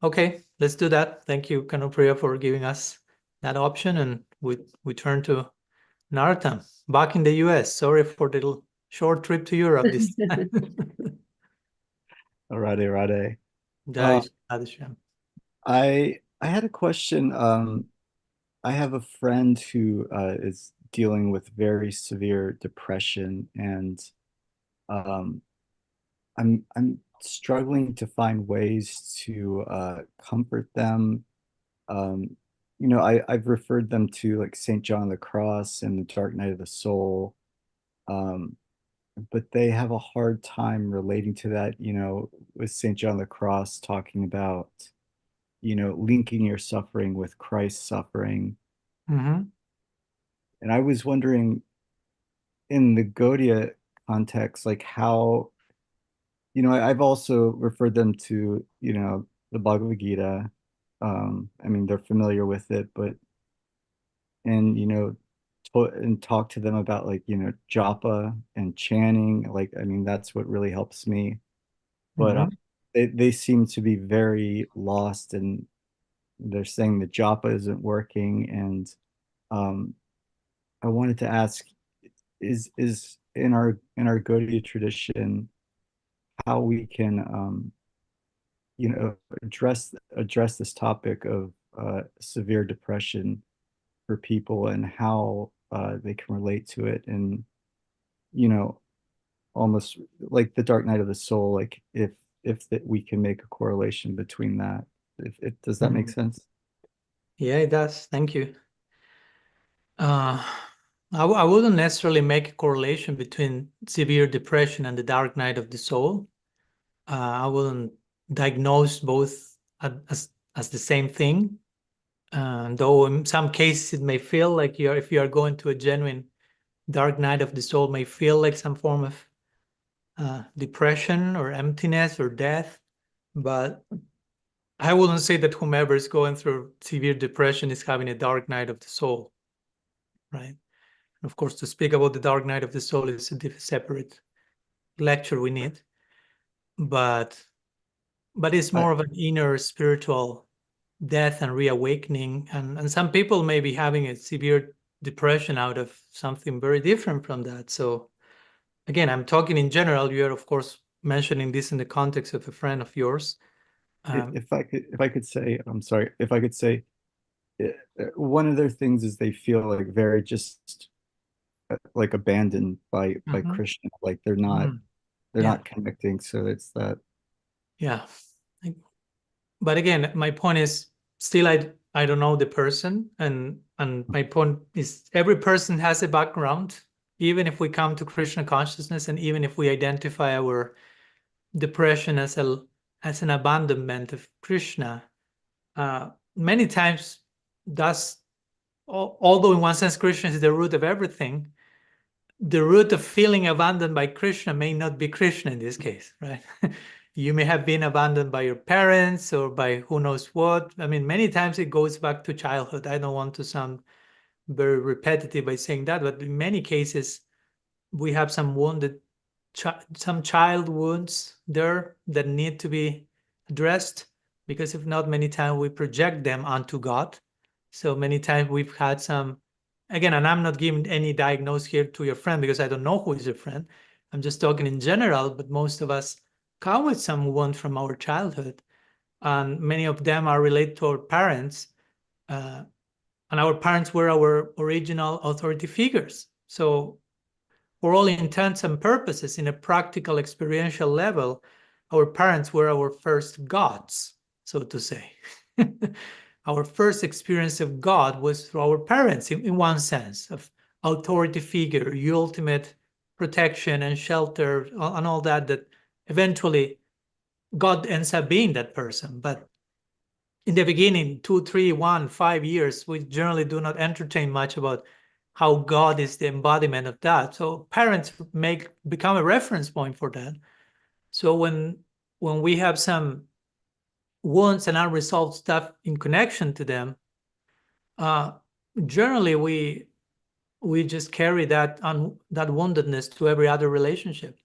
[SPEAKER 1] okay, let's do that. Thank you, Kanupriya, for giving us that option. And we turn to Narottam, back in the US. Sorry for the short trip to Europe this time.
[SPEAKER 5] Radhe.
[SPEAKER 1] Jai Shri.
[SPEAKER 5] I had a question. I have a friend who is dealing with very severe depression, and I'm struggling to find ways to comfort them. I've referred them to like St. John of the Cross and the Dark Night of the Soul, but they have a hard time relating to that. With St. John of the Cross talking about linking your suffering with Christ's suffering.
[SPEAKER 1] Mm-hmm.
[SPEAKER 5] And I was wondering, in the Gaudiya context, like how, I've also referred them to, the Bhagavad Gita. They're familiar with it, and talk to them about like, japa and chanting. Like, that's what really helps me. But they seem to be very lost, and they're saying the japa isn't working. And I wanted to ask, is in our Gaudiya tradition, how we can address this topic of severe depression for people, and how they can relate to it, and almost like the Dark Night of the Soul, like if we can make a correlation between that. If does that make sense?
[SPEAKER 1] Yeah, it does. Thank you. I wouldn't necessarily make a correlation between severe depression and the dark night of the soul. I wouldn't diagnose both as the same thing. Though in some cases it may feel like if you are going to a genuine dark night of the soul, may feel like some form of depression or emptiness or death. But I wouldn't say that whomever is going through severe depression is having a dark night of the soul, right? Of course, to speak about the dark night of the soul is a separate lecture we need, but it's more of an inner spiritual death and reawakening. And some people may be having a severe depression out of something very different from that. So again, I'm talking in general. You're of course mentioning this in the context of a friend of yours.
[SPEAKER 5] If I could say, I'm sorry, if I could say, one of their things is they feel like very just like abandoned by Krishna, like they're not connecting. So it's that.
[SPEAKER 1] Yeah. But again, my point is still I don't know the person, and my point is every person has a background. Even if we come to Krishna consciousness, and even if we identify our depression as an abandonment of Krishna, many times although in one sense Krishna is the root of everything, the root of feeling abandoned by Krishna may not be Krishna in this case, right? You may have been abandoned by your parents or by who knows what. I mean, many times it goes back to childhood. I don't want to sound very repetitive by saying that, but in many cases, we have some wounded, some child wounds there that need to be addressed, because if not, many times we project them onto God. So many times we've had some, again, and I'm not giving any diagnosis here to your friend because I don't know who is your friend. I'm just talking in general, but most of us come with some wound from our childhood, and many of them are related to our parents, and our parents were our original authority figures. So for all intents and purposes, in a practical experiential level, our parents were our first gods, so to say. Our first experience of God was through our parents, in one sense, of authority figure, ultimate protection and shelter, and all that eventually God ends up being that person. But in the beginning, 2, 3, 1, 5 years, we generally do not entertain much about how God is the embodiment of that. So parents become a reference point for that. So when we have some wounds and unresolved stuff in connection to them, generally we just carry that woundedness to every other relationship.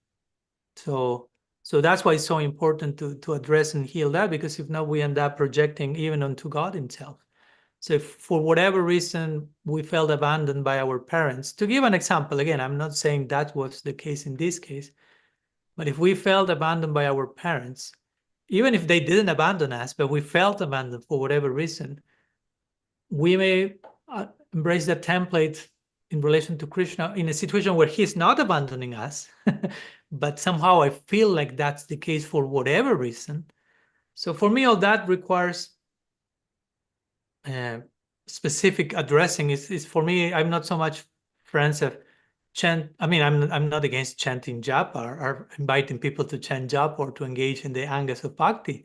[SPEAKER 1] So that's why it's so important to address and heal that, because if not, we end up projecting even onto God himself. So if for whatever reason we felt abandoned by our parents, to give an example, again, I'm not saying that was the case in this case, but if we felt abandoned by our parents, even if they didn't abandon us, but we felt abandoned for whatever reason, we may embrace that template in relation to Krishna in a situation where he's not abandoning us, but somehow I feel like that's the case for whatever reason. So for me, all that requires specific addressing. Is for me, I'm not so much friends of chant. I mean, I'm not against chanting japa or inviting people to chant japa or to engage in the angas of bhakti.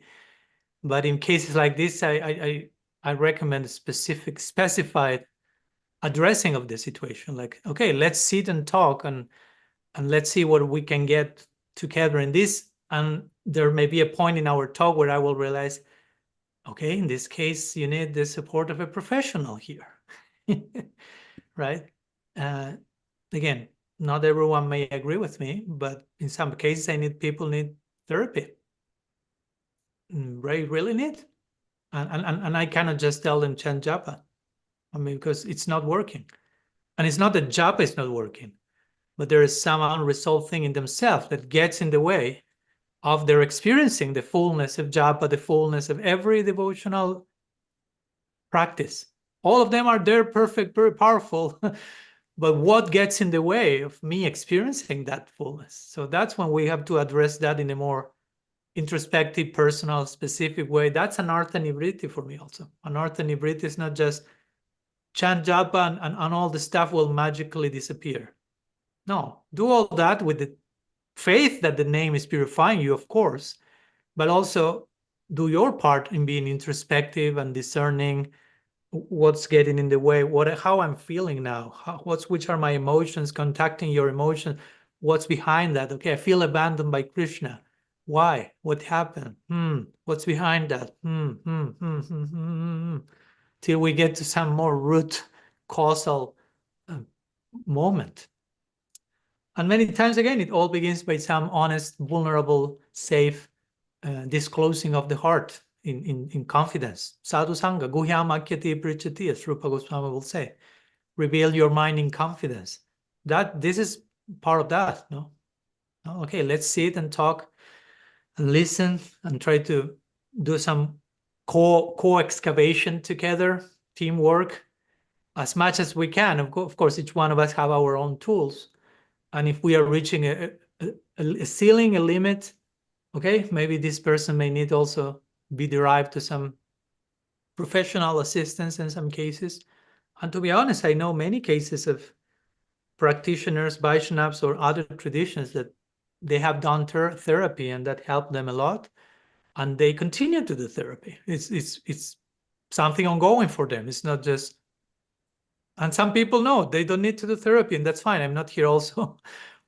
[SPEAKER 1] But in cases like this, I recommend a specified addressing of the situation. Like, okay, let's sit and talk and let's see what we can get together in this. And there may be a point in our talk where I will realize, okay, in this case, you need the support of a professional here, right? Again, not everyone may agree with me, but in some cases, people need therapy. They really need. And I cannot just tell them chant japa. I mean, because it's not working. And it's not that japa is not working, but there is some unresolved thing in themselves that gets in the way of their experiencing the fullness of japa, the fullness of every devotional practice. All of them are there, perfect, very powerful. But what gets in the way of me experiencing that fullness? So that's when we have to address that in a more introspective, personal, specific way. That's anartha nivriti for me also. Anartha nivriti is not just chant japa and all the stuff will magically disappear. No, do all that with the faith that the name is purifying you, of course, but also do your part in being introspective and discerning what's getting in the way, how I'm feeling now, which are my emotions, contacting your emotions, what's behind that. Okay, I feel abandoned by Krishna. Why? What happened? What's behind that? Till we get to some more root causal moment. And many times again, it all begins by some honest, vulnerable, safe disclosing of the heart in confidence. Sadhu Sangha, Guhyam Akyati Prichati, as Rupa Goswami will say. Reveal your mind in confidence. This is part of that, no? Okay, let's sit and talk and listen and try to do some co-excavation together, teamwork, as much as we can. Of course, each one of us have our own tools. And if we are reaching a ceiling, a limit, okay, maybe this person may need also be derived to some professional assistance in some cases. And to be honest, I know many cases of practitioners, Vaishnavas, or other traditions that they have done therapy and that helped them a lot. And they continue to do therapy. It's something ongoing for them. It's not just, and some people know they don't need to do therapy, and that's fine. I'm not here also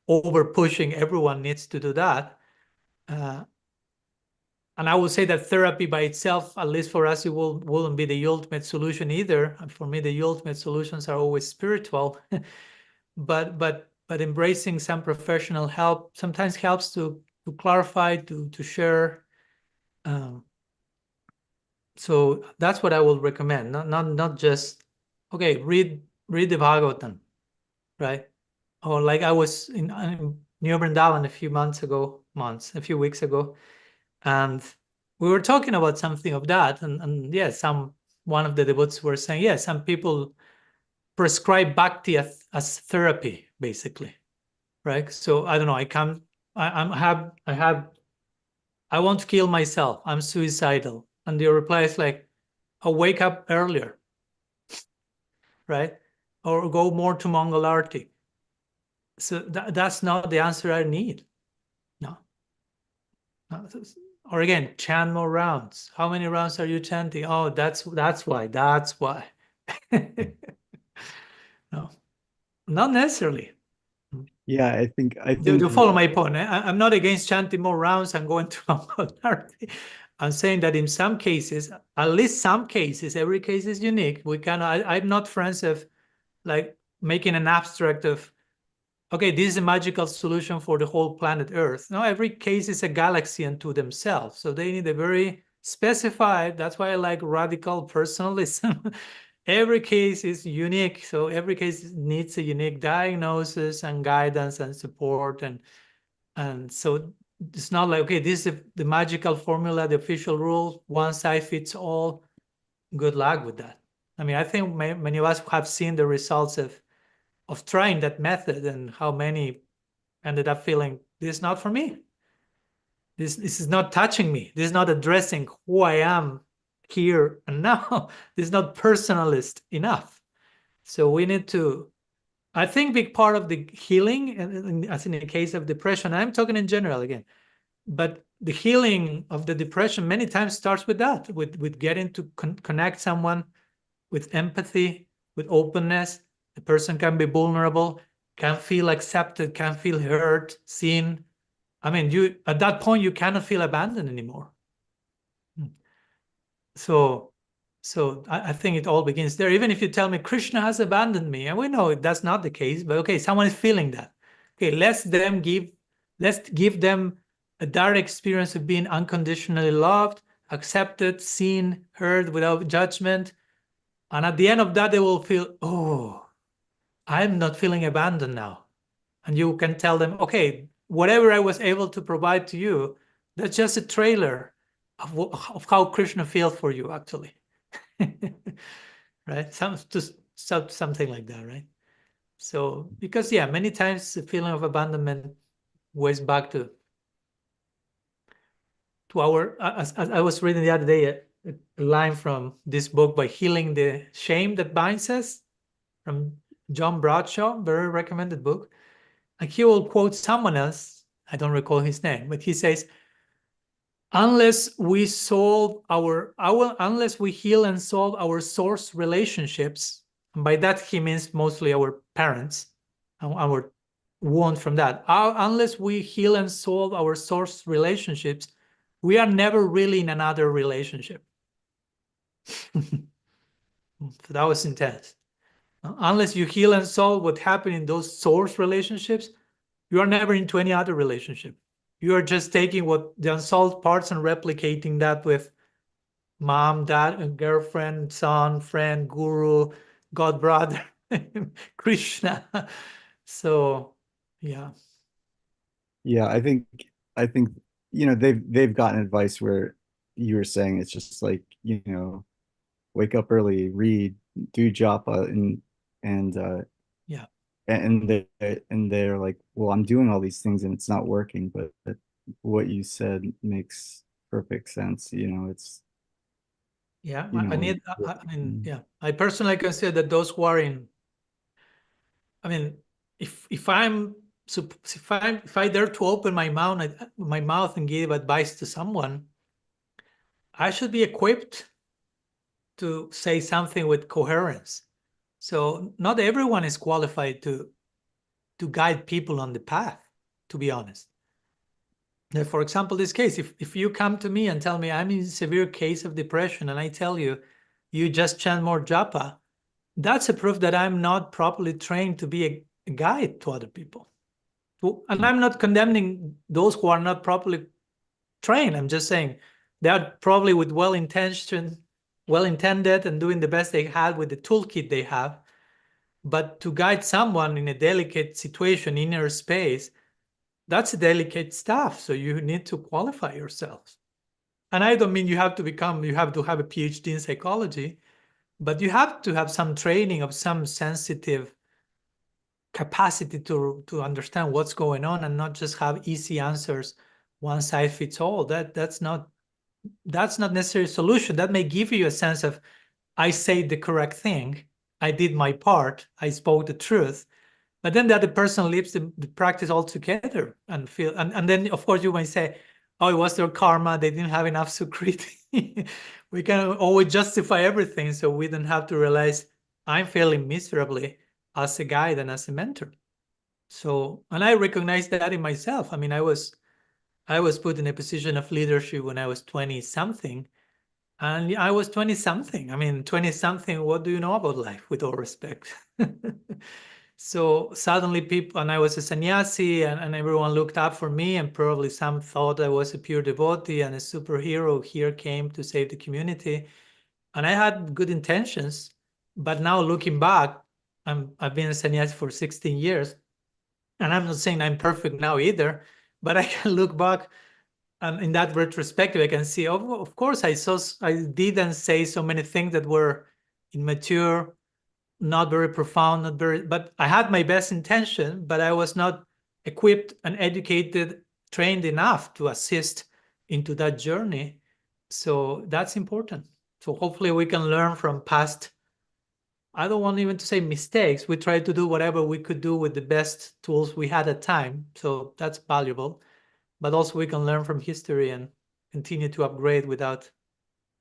[SPEAKER 1] over pushing everyone needs to do that. And I would say that therapy by itself, at least for us, it wouldn't be the ultimate solution either. And for me, the ultimate solutions are always spiritual. but embracing some professional help sometimes helps to clarify, to share. So that's what I will recommend. Not just, okay, read the Bhagavatam, right? Or like I was in New Vrindavan a few weeks ago, and we were talking about something of that, and yes, one of the devotees were saying, yes, some people prescribe bhakti as therapy, basically, right? So I don't know. I want to kill myself. I'm suicidal, and the reply is like, "Oh, wake up earlier, right? Or go more to Mongol Arctic." So that's not the answer I need. No. Or again, chant more rounds. How many rounds are you chanting? Oh, that's why. No, not necessarily.
[SPEAKER 5] Yeah, I think
[SPEAKER 1] You follow my point. I'm not against chanting more rounds and going to Mongol Arctic. I'm saying that in some cases, at least some cases, every case is unique. I'm not friends of like making an abstract of, okay, this is a magical solution for the whole planet Earth. No, every case is a galaxy unto themselves. So they need a very specified, that's why I like radical personalism. Every case is unique. So every case needs a unique diagnosis and guidance and support. And so it's not like, okay, this is the magical formula, the official rule, one size fits all. Good luck with that. I mean, I think many of us have seen the results of trying that method and how many ended up feeling, this is not for me. This is not touching me. This is not addressing who I am here and now. This is not personalist enough. So we need to, I think big part of the healing, as in the case of depression, I'm talking in general again, but the healing of the depression many times starts with that, with getting to connect someone with empathy, with openness. The person can be vulnerable, can feel accepted, can feel heard, seen. I mean, at that point, you cannot feel abandoned anymore. So I think it all begins there. Even if you tell me Krishna has abandoned me, and we know that's not the case, but okay, someone is feeling that. Okay, let's give them a direct experience of being unconditionally loved, accepted, seen, heard without judgment. And at the end of that, they will feel, oh, I'm not feeling abandoned now. And you can tell them, okay, whatever I was able to provide to you, that's just a trailer of how Krishna feels for you, actually. Right? Something like that, right? So, because, yeah, many times the feeling of abandonment weighs back to our, as I was reading the other day, a line from this book by Healing the Shame That Binds Us, from John Bradshaw, very recommended book. And he will quote someone else, I don't recall his name, but he says, unless we heal and solve our source relationships, and by that he means mostly our parents, our wound from that. Unless we heal and solve our source relationships, we are never really in another relationship. So that was intense. Unless you heal and solve what happened in those source relationships, you are never into any other relationship. You are just taking what the unsolved parts and replicating that with mom, dad, girlfriend, son, friend, guru, God brother, Krishna. So yeah.
[SPEAKER 5] Yeah, I think they've gotten advice where you were saying it's just like, wake up early, read, do japa, and
[SPEAKER 1] Yeah.
[SPEAKER 5] and they're like, well, I'm doing all these things and it's not working, but what you said makes perfect sense. It's
[SPEAKER 1] Yeah, I mean, yeah, I personally consider that those who are in, I mean, if I dare to open my mouth and give advice to someone, I should be equipped to say something with coherence. So not everyone is qualified to guide people on the path, to be honest. Now, for example, this case, if you come to me and tell me I'm in a severe case of depression and I tell you, you just chant more japa, that's a proof that I'm not properly trained to be a guide to other people. And I'm not condemning those who are not properly trained. I'm just saying they are probably with well-intended and doing the best they had with the toolkit they have. But to guide someone in a delicate situation, inner space, that's a delicate stuff. So you need to qualify yourselves. And I don't mean you have to have a PhD in psychology, but you have to have some training of some sensitive capacity to understand what's going on and not just have easy answers, one size fits all. That's not necessarily a solution. That may give you a sense of, I say the correct thing, I did my part, I spoke the truth, but then the other person leaves the practice altogether and then of course you might say, oh, it was their karma, they didn't have enough sukriti. We can always justify everything, so we don't have to realize I'm failing miserably as a guide and as a mentor. So, and I recognize that in myself. I mean, I was put in a position of leadership when I was 20 something, and I was 20 something. I mean, 20 something, what do you know about life, with all respect? So suddenly people, and I was a sannyasi, and everyone looked up for me, and probably some thought I was a pure devotee and a superhero here came to save the community. And I had good intentions, but now looking back, I've been a sannyasi for 16 years, and I'm not saying I'm perfect now either, but I can look back, and in that retrospective, I can see, of course, I didn't say so many things that were immature, not very profound, but I had my best intention, but I was not equipped and educated, trained enough to assist into that journey. So that's important. So hopefully we can learn from past, I don't want even to say mistakes. We tried to do whatever we could do with the best tools we had at time. So that's valuable. But also we can learn from history and continue to upgrade without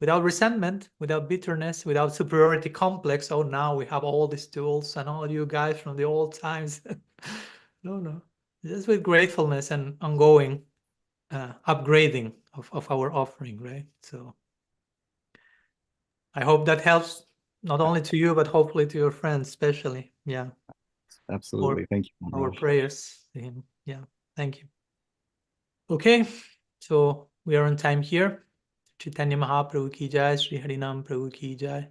[SPEAKER 1] resentment, without bitterness, without superiority complex. Oh, now we have all these tools and all you guys from the old times. No. Just with gratefulness and ongoing upgrading of our offering, right? So I hope that helps not only to you, but hopefully to your friends, especially. Yeah.
[SPEAKER 5] Absolutely. Thank you,
[SPEAKER 1] Our
[SPEAKER 5] Maharaj.
[SPEAKER 1] prayers to him. Yeah. Thank you. Okay. So we are on time here. Chaitanya Mahaprabhu ki jai, Sri Harinam Prabhu ki jai.